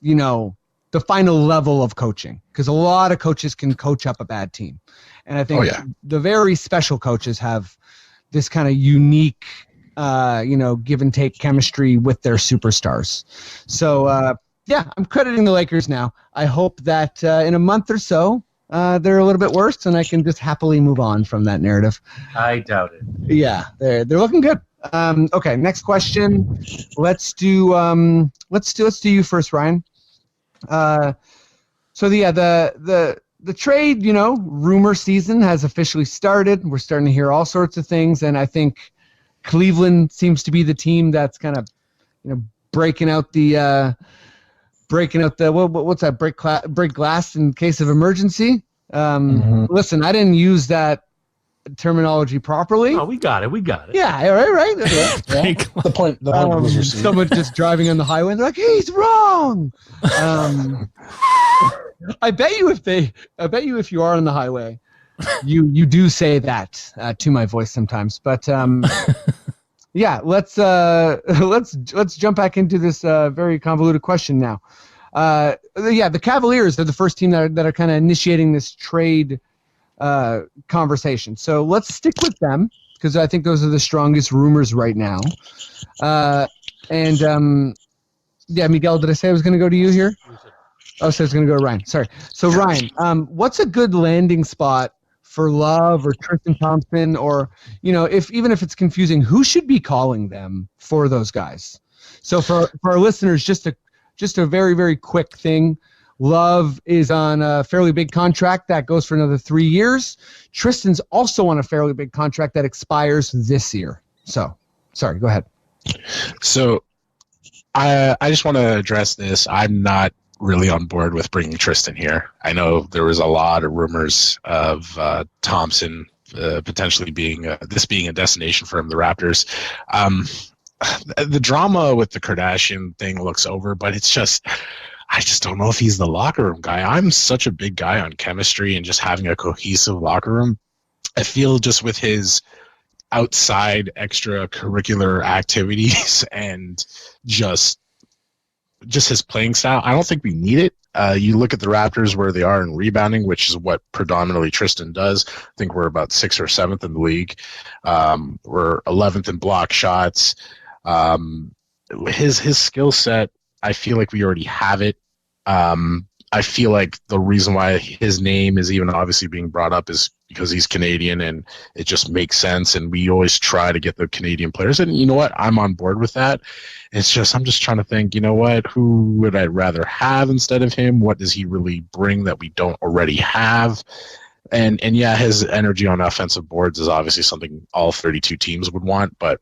level of coaching, because a lot of coaches can coach up a bad team. And I think the very special coaches have this kind of unique, give and take chemistry with their superstars. So, I'm crediting the Lakers now. I hope that in a month or so, they're a little bit worse, and I can just happily move on from that narrative. I doubt it. Yeah, they're looking good. Okay, next question. Let's do you first, Ryan. The trade, rumor season has officially started. We're starting to hear all sorts of things, and I think Cleveland seems to be the team that's kind of, breaking out the what's that, break glass in case of emergency. Listen, I didn't use that terminology properly. Oh, we got it. Yeah, right. Yeah. The point was received. Someone just driving on the highway and they're like, he's wrong. I bet you if you are on the highway, you do say that to my voice sometimes. But let's jump back into this very convoluted question now. The Cavaliers are the first team that are kind of initiating this trade conversation. So let's stick with them, because I think those are the strongest rumors right now. Miguel, did I say I was going to go to you here? Oh, so I was going to go to Ryan. Sorry. So Ryan, what's a good landing spot for Love or Tristan Thompson, or even if it's confusing, who should be calling them for those guys? So for our listeners, just a very, very quick thing. Love is on a fairly big contract that goes for another 3 years. Tristan's also on a fairly big contract that expires this year. So, sorry, go ahead. So I just want to address this. I'm not really on board with bringing Tristan here. I know there was a lot of rumors of Thompson potentially being a destination for him, the Raptors. The drama with the Kardashian thing looks over, but it's just, I just don't know if he's the locker room guy. I'm such a big guy on chemistry and just having a cohesive locker room. I feel just with his outside extracurricular activities and just his playing style, I don't think we need it. You look at the Raptors where they are in rebounding, which is what predominantly Tristan does. I think we're about 6th or 7th in the league. We're 11th in block shots. His skill set, I feel like we already have it. I feel like the reason why his name is even obviously being brought up is because he's Canadian, and it just makes sense. And we always try to get the Canadian players. And you know what? I'm on board with that. It's just, I'm just trying to think, you know what? Who would I rather have instead of him? What does he really bring that we don't already have? And yeah, his energy on offensive boards is obviously something all 32 teams would want, but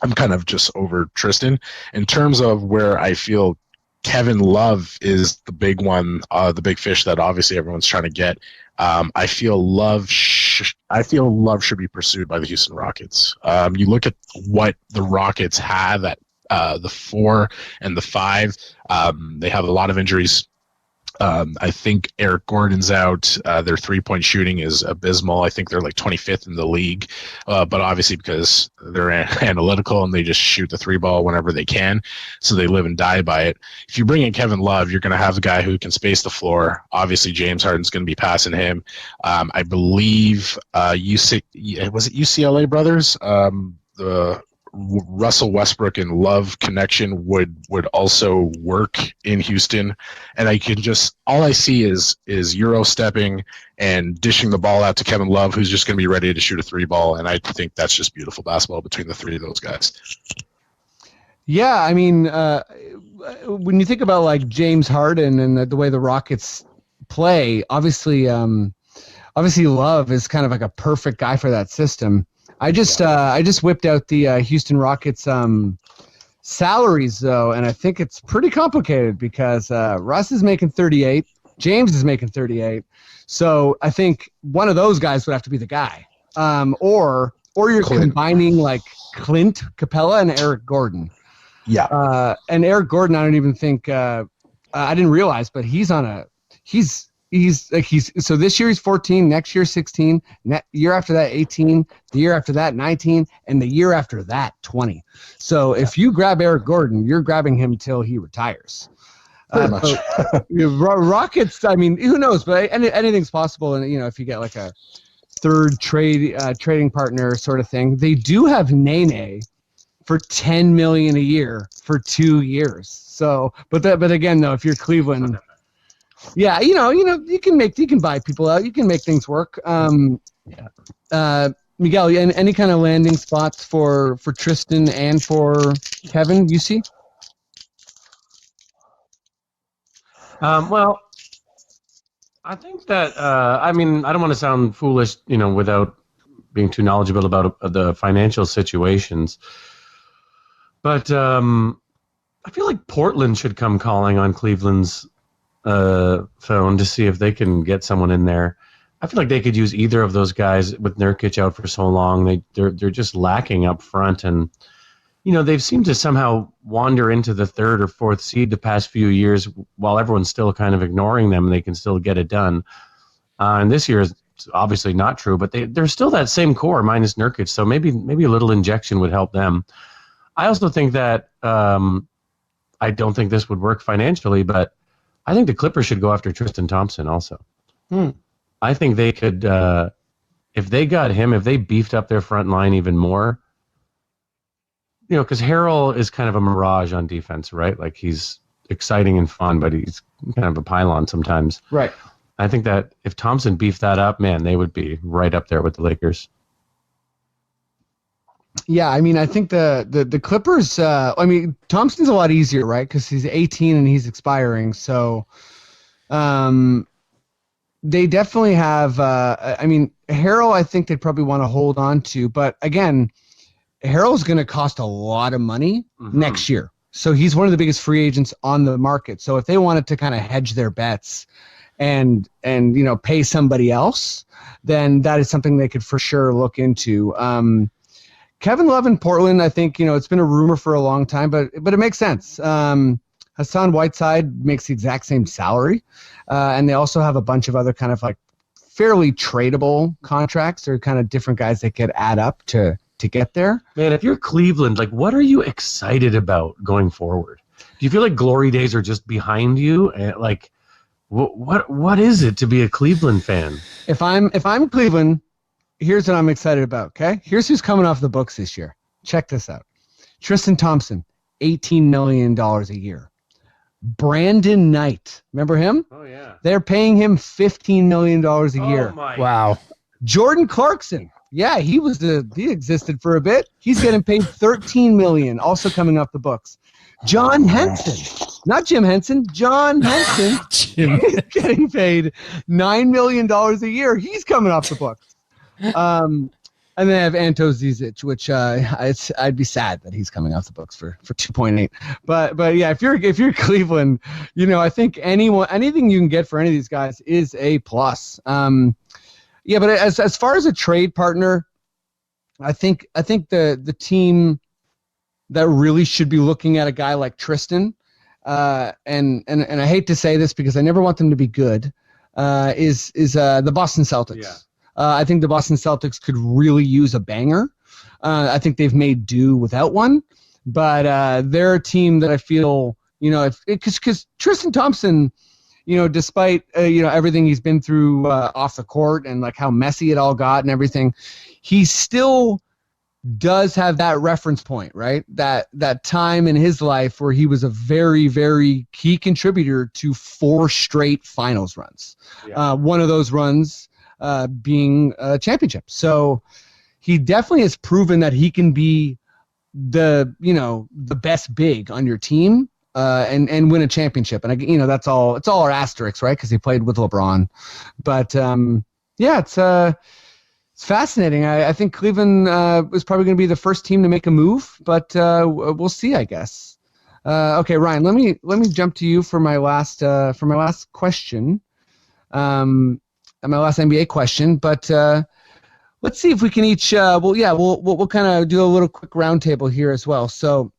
I'm kind of just over Tristan. In terms of where I feel Kevin Love is the big one, the big fish that obviously everyone's trying to get. I feel Love should be pursued by the Houston Rockets. You look at what the Rockets have at the 4 and the 5. They have a lot of injuries. I think Eric Gordon's out. Their three-point shooting is abysmal. I think they're like 25th in the league, but obviously because they're analytical and they just shoot the three ball whenever they can, so they live and die by it. If you bring in Kevin Love, you're going to have a guy who can space the floor. Obviously, James Harden's going to be passing him. I believe was it UCLA brothers? The Russell Westbrook and Love connection would also work in Houston, and all I see is Euro stepping and dishing the ball out to Kevin Love, who's just going to be ready to shoot a three ball, and I think that's just beautiful basketball between the three of those guys. Yeah, I mean, when you think about like James Harden and the way the Rockets play, obviously Love is kind of like a perfect guy for that system. I just whipped out the Houston Rockets salaries though, and I think it's pretty complicated because Russ is making 38, James is making 38, so I think one of those guys would have to be the guy, or you're combining like Clint Capella and Eric Gordon. Yeah, and Eric Gordon, I don't even think I didn't realize, but he's so this year he's 14, next year 16, year after that 18, the year after that 19, and the year after that 20. So if you grab Eric Gordon, you're grabbing him till he retires. Pretty much. Rockets, I mean, who knows? But anything's possible. And if you get like a third trading partner sort of thing, they do have Nene for $10 million a year for 2 years. So, but again though, if you're Cleveland. Yeah, you can buy people out. You can make things work. Miguel, any kind of landing spots for Tristan and for Kevin, you see? Well, I think that I don't want to sound foolish, without being too knowledgeable about the financial situations, but I feel like Portland should come calling on Cleveland's phone to see if they can get someone in there. I feel like they could use either of those guys with Nurkic out for so long. They're just lacking up front, and they've seemed to somehow wander into the 3rd or 4th seed the past few years while everyone's still kind of ignoring them, and they can still get it done. And this year is obviously not true, but they're still that same core minus Nurkic, so maybe a little injection would help them. I also think that I don't think this would work financially, but I think the Clippers should go after Tristan Thompson also. I think they could, if they got him, if they beefed up their front line even more, because Harrell is kind of a mirage on defense, right? Like he's exciting and fun, but he's kind of a pylon sometimes. Right. I think that if Thompson beefed that up, man, they would be right up there with the Lakers. Yeah, I think the Clippers, Thompson's a lot easier, right? Because he's 18 and he's expiring. So they definitely have, Harrell, I think they'd probably want to hold on to. But again, Harrell's going to cost a lot of money next year. So he's one of the biggest free agents on the market. So if they wanted to kind of hedge their bets and pay somebody else, then that is something they could for sure look into. Kevin Love in Portland, I think, it's been a rumor for a long time, but it makes sense. Hassan Whiteside makes the exact same salary, and they also have a bunch of other kind of like fairly tradable contracts or kind of different guys that could add up to get there. Man, if you're Cleveland, like, what are you excited about going forward? Do you feel like glory days are just behind you? And like, what is it to be a Cleveland fan? If I'm Cleveland, here's what I'm excited about. Okay, here's who's coming off the books this year. Check this out: Tristan Thompson, $18 million a year. Brandon Knight, remember him? Oh yeah. They're paying him $15 million a year. Wow. Jordan Clarkson. Yeah, he existed for a bit. He's getting paid $13 million, also coming off the books. John Henson, not Jim Henson, John Henson, is getting paid $9 million a year. He's coming off the books. And then I have Anto Zizic, which I'd be sad that he's coming off the books for 2.8. But yeah, if you're Cleveland, I think anything you can get for any of these guys is a plus. Yeah, but as far as a trade partner, I think the team that really should be looking at a guy like Tristan, and I hate to say this because I never want them to be good, is the Boston Celtics. Yeah. I think the Boston Celtics could really use a banger. I think they've made do without one, but they're a team that I feel, because Tristan Thompson, despite everything he's been through off the court and like how messy it all got and everything, he still does have that reference point, right? That time in his life where he was a very, very key contributor to 4 straight finals runs. Yeah. One of those runs being a championship. So he definitely has proven that he can be the best big on your team and win a championship. And it's all our asterisks, right? Because he played with LeBron. But yeah, it's fascinating. I think Cleveland is probably going to be the first team to make a move, but we'll see, I guess. Okay, Ryan, let me jump to you for my last question. My last NBA question, but let's see if we can each. We'll kind of do a little quick roundtable here as well. So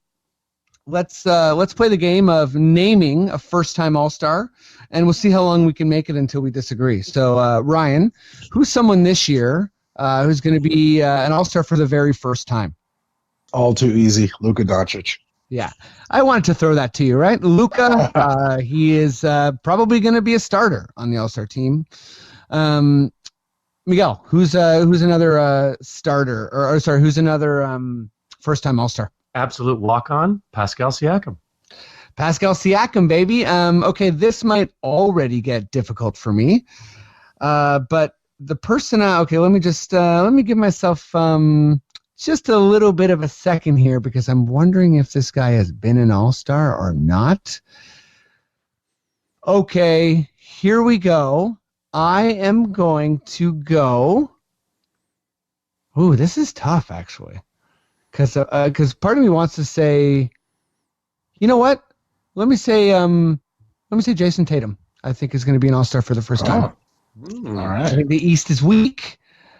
let's play the game of naming a first-time All-Star, and we'll see how long we can make it until we disagree. So Ryan, who's someone this year who's going to be an All-Star for the very first time? All too easy, Luka Doncic. Yeah, I wanted to throw that to you, right? Luka, he is probably going to be a starter on the All-Star team. Miguel, who's another starter, or sorry, who's another first-time All-Star? Absolute walk-on, Pascal Siakam. Pascal Siakam, baby. Okay, this might already get difficult for me, but the person. Okay, let me give myself just a little bit of a second here because I'm wondering if this guy has been an All-Star or not. Okay, here we go. I am going to go. Ooh, this is tough, actually, because part of me wants to say, you know what? Let me say Jason Tatum. I think is going to be an All-Star for the first time. All right. I think the East is weak.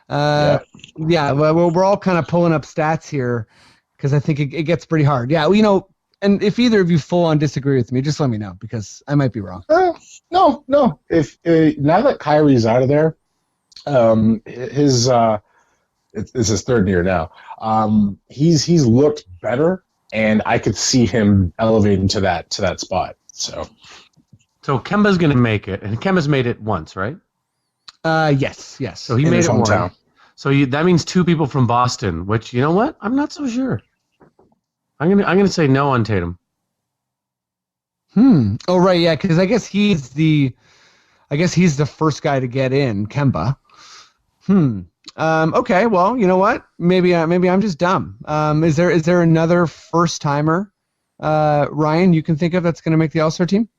Yeah. We're all kind of pulling up stats here because I think it gets pretty hard. Yeah, and if either of you full on disagree with me, just let me know because I might be wrong. No. If now that Kyrie's out of there, it's his third year now. He's looked better, and I could see him elevating to that spot. So Kemba's going to make it, and Kemba's made it once, right? Yes. So he made it once. So that means 2 people from Boston, which, you know what? I'm not so sure. I'm gonna say no on Tatum. Oh right, yeah, because I guess he's the first guy to get in, Kemba. Okay, well, you know what? Maybe I'm just dumb. Is there another first timer, Ryan, you can think of that's going to make the All-Star team?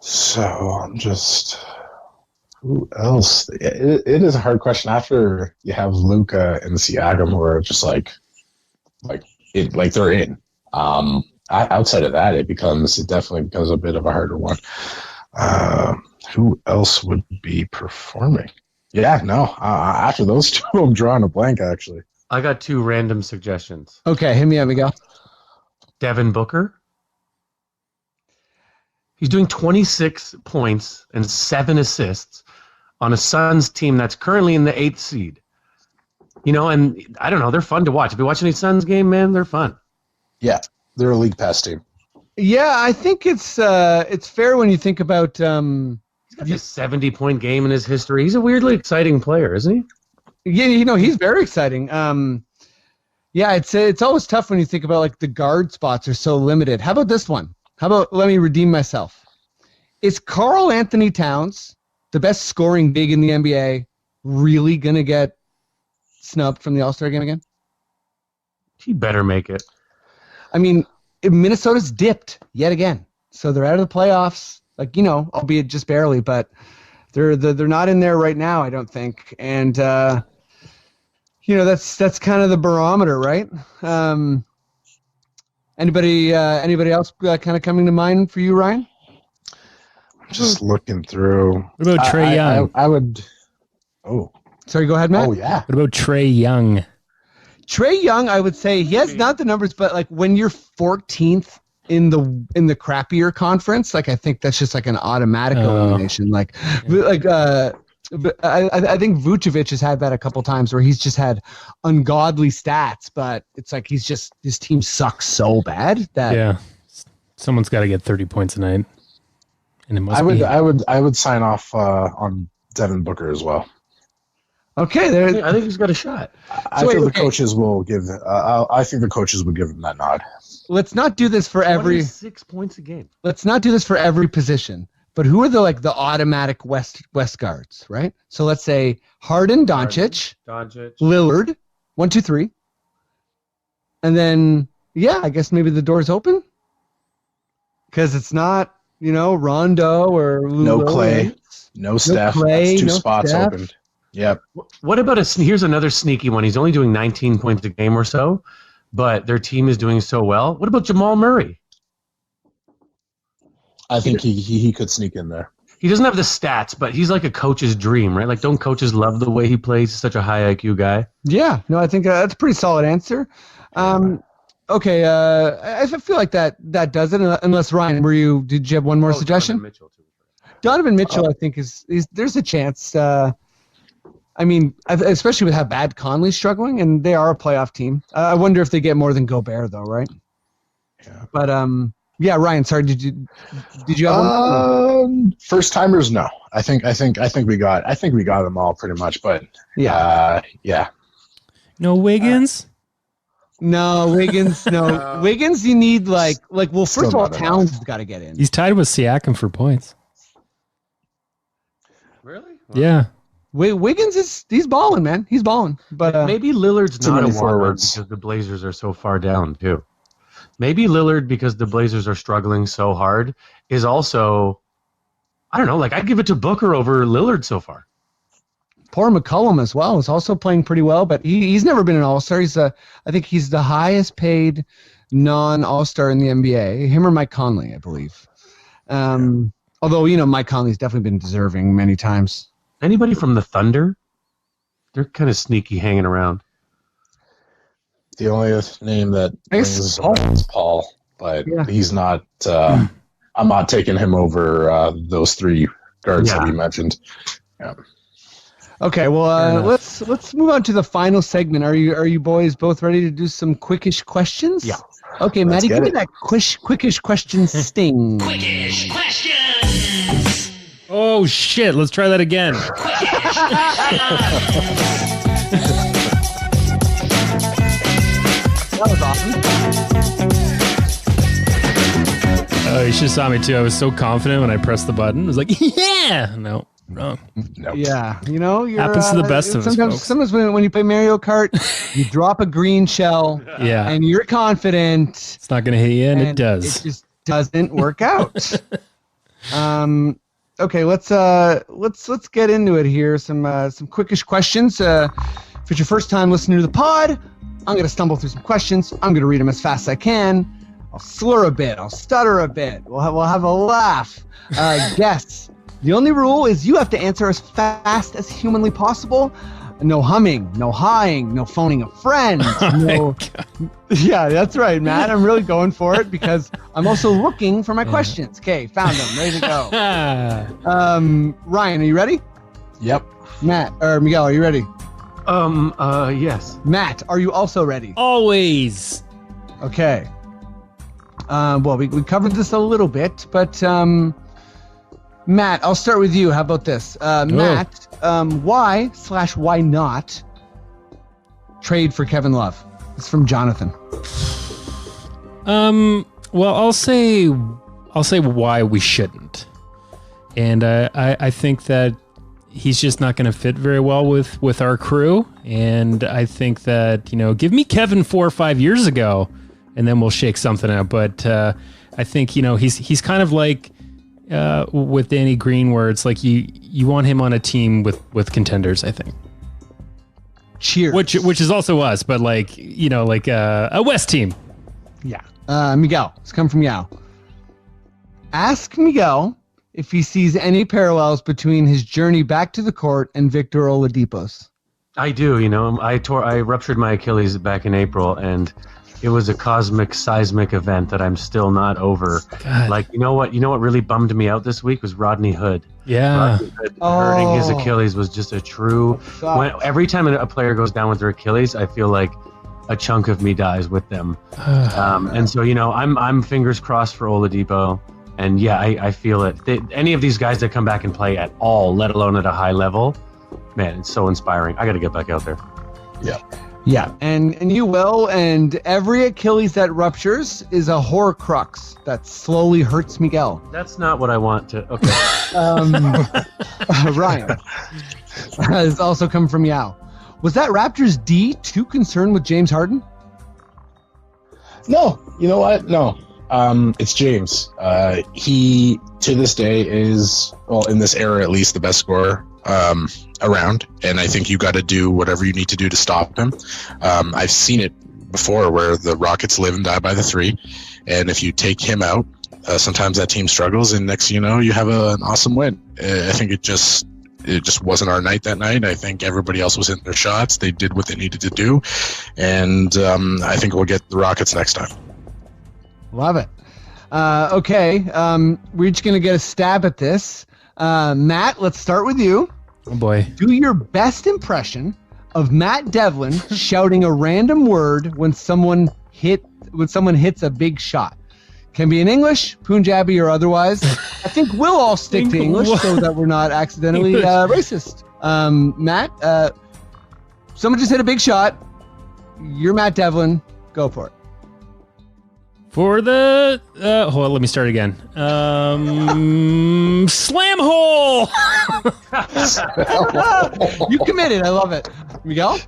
So I'm just. Who else? It is a hard question. After you have Luka and Siakam, who are just like they're in. outside of that, it definitely becomes a bit of a harder one. Who else would be performing? Yeah, no. After those two, I'm drawing a blank, actually. I got 2 random suggestions. Okay, hit me up, Miguel. Devin Booker. He's doing 26 points and 7 assists on a Suns team that's currently in the 8th seed. And I don't know, they're fun to watch. If you watch any Suns game, man, they're fun. Yeah, they're a league pass team. Yeah, I think it's fair when you think about. He's got a 70-point game in his history. He's a weirdly exciting player, isn't he? Yeah, he's very exciting. Yeah, it's always tough when you think about like the guard spots are so limited. How about this one? How about let me redeem myself? Is Karl Anthony Towns, the best scoring big in the NBA, really gonna get snubbed from the All-Star game again? He better make it. I mean, Minnesota's dipped yet again, so they're out of the playoffs. Like albeit just barely, but they're not in there right now. I don't think, and that's kind of the barometer, right? Anybody else kind of coming to mind for you, Ryan? Just looking through. What about Trae Young? I would. Oh, sorry. Go ahead, Matt. Oh yeah. What about Trae Young? Trae Young, I would say he has not the numbers, but like when you're 14th in the crappier conference, like I think that's just like an automatic elimination. I think Vucevic has had that a couple times where he's just had ungodly stats, but it's like his team sucks so bad that someone's got to get 30 points a night, and it must I would sign off on Devin Booker as well. Okay, I think he's got a shot. I think the coaches will give. I think the coaches would give him that nod. Let's not do this for every 6 points a game. Let's not do this for every position. But who are the automatic West guards, right? So let's say Harden, Doncic, Lillard, 1, 2, 3, and then I guess maybe the door's open because it's not Rondo or no Clay, no Steph. That's 2 spots opened. Yep. What about here's another sneaky one. He's only doing 19 points a game or so, but their team is doing so well. What about Jamal Murray? I think he could sneak in there. He doesn't have the stats, but he's like a coach's dream, right? Like, don't coaches love the way he plays? He's such a high IQ guy. Yeah, no, I think that's a pretty solid answer. Okay, I feel like that does it. Unless Ryan, did you have one more suggestion? Donovan Mitchell, I think there's a chance. I mean, especially with how bad Conley's struggling, and they are a playoff team. I wonder if they get more than Gobert, though, right? Yeah. But Ryan. Sorry, did you have one? First timers, no. I think we got them all pretty much. But yeah. No Wiggins. No Wiggins. No Wiggins. You need first of all, Towns has got to get in. He's tied with Siakam for points. Really? Wow. Yeah. Wiggins he's balling, man. He's balling. But maybe Lillard's not a forwards because the Blazers are so far down too. Maybe Lillard, because the Blazers are struggling so hard, is also, I don't know, I'd give it to Booker over Lillard so far. Poor McCollum as well is also playing pretty well, but he's never been an All-Star. I think he's the highest paid non-All-Star in the NBA. Him or Mike Conley, I believe. Although, Mike Conley's definitely been deserving many times. Anybody from the Thunder? They're kind of sneaky hanging around. The only name that is Paul, but he's not. I'm not taking him over those 3 guards that we mentioned. Yeah. Okay, well, let's move on to the final segment. Are you boys both ready to do some quickish questions? Yeah. Okay, Maddie, give me that quickish question sting. Quickish questions. Oh shit! Let's try that again. That was awesome. Oh, you should have saw me too. I was so confident when I pressed the button. I was like, yeah. No, wrong. Nope. Yeah, you're happens to the best of us. Sometimes when you play Mario Kart, you drop a green shell. Yeah. And you're confident. It's not going to hit you, and it does. It just doesn't work out. Okay, let's get into it here. Some quickish questions. If it's your first time listening to the pod, I'm going to stumble through some questions. I'm going to read them as fast as I can. I'll slur a bit. I'll stutter a bit. We'll have a laugh. Guess. The only rule is you have to answer as fast as humanly possible. No humming, no hawing, no phoning a friend. No. Yeah, that's right, Matt. I'm really going for it because I'm also looking for my questions. Okay, found them. Ready to go. Ryan, are you ready? Yep. Matt, or Miguel, are you ready? Yes. Matt, are you also ready? Always. Okay. Well, we covered this a little bit, but Matt, I'll start with you. How about this? Matt, why not trade for Kevin Love? It's from Jonathan. Well, I'll say why we shouldn't. And I think that he's just not going to fit very well with our crew. And I think that, give me Kevin 4 or 5 years ago and then we'll shake something out. But I think, he's kind of like with Danny Green, where it's like you want him on a team with contenders, I think. Cheers. Which is also us, but like a West team. Yeah. Miguel, it's come from Yao. Ask Miguel if he sees any parallels between his journey back to the court and Victor Oladipo's. I do. I ruptured my Achilles back in April, and it was a cosmic, seismic event that I'm still not over. God. Like, you know what really bummed me out this week was Rodney Hood. Yeah. Rodney Hood hurting his Achilles was just a true... every time a player goes down with their Achilles, I feel like a chunk of me dies with them. And so, I'm fingers crossed for Oladipo. And yeah, I feel it. Any of these guys that come back and play at all, let alone at a high level, man, it's so inspiring. I got to get back out there. Yeah. Yeah, and you will, and every Achilles that ruptures is a Horcrux that slowly hurts Miguel. That's not what I want to... Okay. Ryan has also come from Yao. Was that Raptors D too concerned with James Harden? No, you know what? No. It's James. He, to this day, is, well, in this era at least, the best scorer around, and I think you got to do whatever you need to do to stop him. I've seen it before where the Rockets live and die by the three, and if you take him out, sometimes that team struggles, and next you know, you have an awesome win. I think it just wasn't our night that night. I think everybody else was in their shots. They did what they needed to do, and I think we'll get the Rockets next time. Love it. Okay, we're each going to get a stab at this. Matt, let's start with you. Oh boy. Do your best impression of Matt Devlin shouting a random word when someone hits a big shot. Can be in English, Punjabi, or otherwise. I think we'll all stick to English so that we're not accidentally racist. Matt, someone just hit a big shot. You're Matt Devlin. Go for it. For the hold on, let me start again. Slam hole. You committed. I love it. Miguel?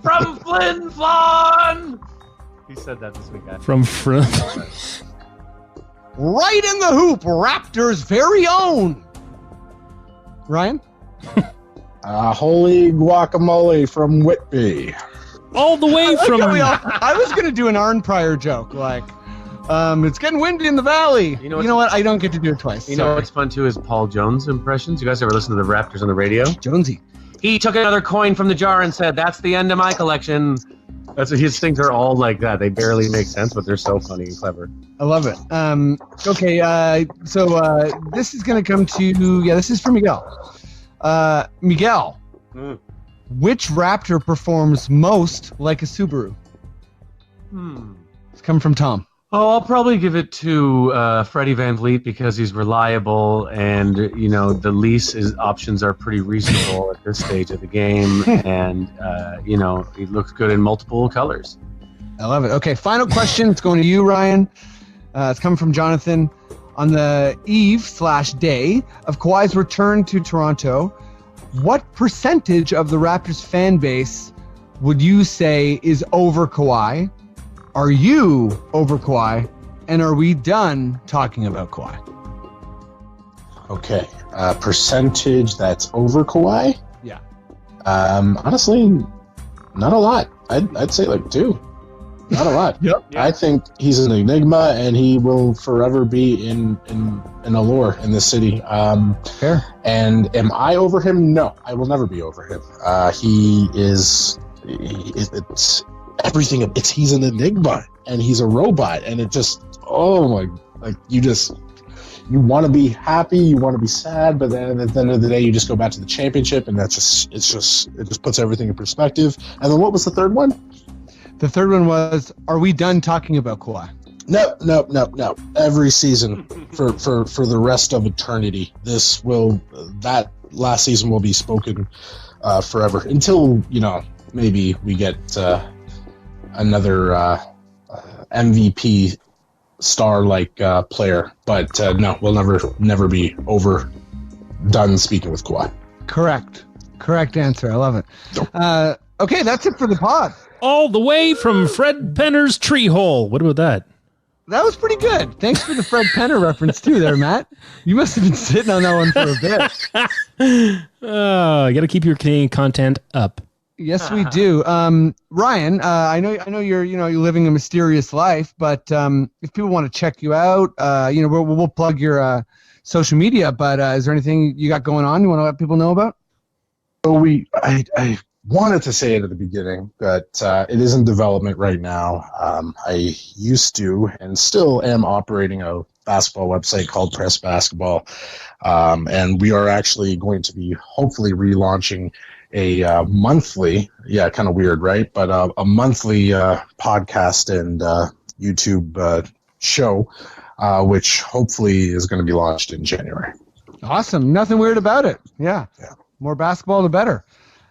From Flin Flon! He said that this week. From Right in the hoop, Raptors' very own. Ryan? Holy guacamole from Whitby. All the way from... I was going to do an Arn Pryor joke, like... it's getting windy in the valley. You know what? I don't get to do it twice. You know what's fun too is Paul Jones impressions. You guys ever listen to the Raptors on the radio? Jonesy. He took another coin from the jar and said, "That's the end of my collection." That's what his things are all like that. They barely make sense, but they're so funny and clever. I love it. Okay. So this is going to come to this is for Miguel. Miguel, which Raptor performs most like a Subaru? It's coming from Tom. Oh, I'll probably give it to Freddie VanVleet because he's reliable and, the lease options are pretty reasonable at this stage of the game. And, he looks good in multiple colors. I love it. Okay, final question. It's going to you, Ryan. It's coming from Jonathan. On the eve/day of Kawhi's return to Toronto, what percentage of the Raptors fan base would you say is over Kawhi? Are you over Kawhi? And are we done talking about Kawhi? Okay. Percentage that's over Kawhi? Yeah. Honestly, not a lot. I'd say like 2. Not a lot. Yep. I think he's an enigma, and he will forever be in allure in this city. Fair. And am I over him? No, I will never be over him. It's everything. He's an enigma, and he's a robot, and it just, you want to be happy, you want to be sad, but then at the end of the day, you just go back to the championship, and it just puts everything in perspective. And then what was the third one? The third one was, are we done talking about Kawhi? No. Every season for the rest of eternity, that last season will be spoken forever until, maybe we get another MVP star-like player. But no, we'll never be done speaking with Kawhi. Correct answer. I love it. Okay, that's it for the pod. All the way from Fred Penner's tree hole. What about that? That was pretty good. Thanks for the Fred Penner reference too there, Matt. You must have been sitting on that one for a bit. You got to keep your Canadian content up. Yes, we do. Ryan, I know you're living a mysterious life, but if people want to check you out, we'll plug your social media. But is there anything you got going on you want to let people know about? So I wanted to say it at the beginning, but it is in development right now. I used to and still am operating a basketball website called Press Basketball, and we are actually going to be hopefully relaunching a monthly, kind of weird, right? But a monthly podcast and YouTube show, which hopefully is going to be launched in January. Awesome. Nothing weird about it. Yeah. More basketball, the better.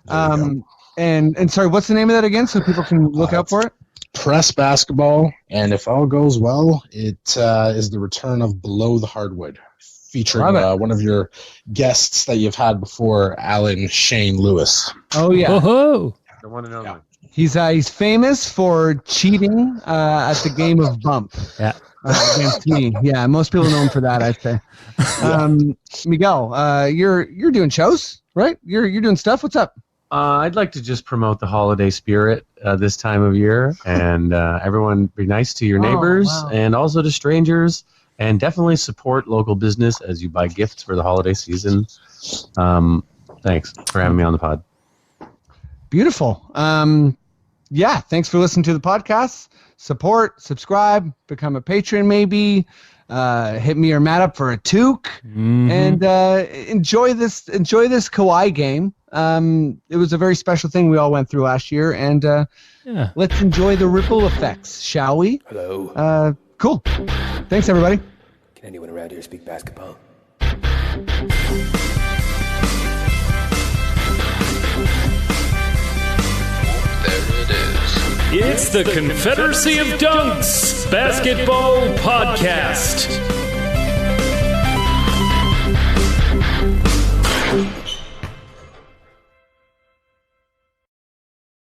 And sorry, what's the name of that again, so people can look out for it? Press Basketball, and if all goes well, it is the return of Below the Hardwood, featuring one of your guests that you've had before, Alan Shane Lewis. Oh yeah, the one and only. Yeah. He's famous for cheating at the game of bump. Yeah. Against me. Yeah, most people know him for that, I'd say. Miguel, you're doing shows, right? You're doing stuff. What's up? I'd like to just promote the holiday spirit this time of year, and everyone be nice to your neighbors and also to strangers, and definitely support local business as you buy gifts for the holiday season. Thanks for having me on the pod. Beautiful. Thanks for listening to the podcast. Support, subscribe, become a patron maybe. Hit me or Matt up for a toque, and enjoy this Kawhi game. It was a very special thing we all went through last year, and let's enjoy the ripple effects, shall we? Hello. Cool. Thanks, everybody. Can anyone around here speak basketball? There it is. It's the Confederacy of Dunks Basketball Podcast.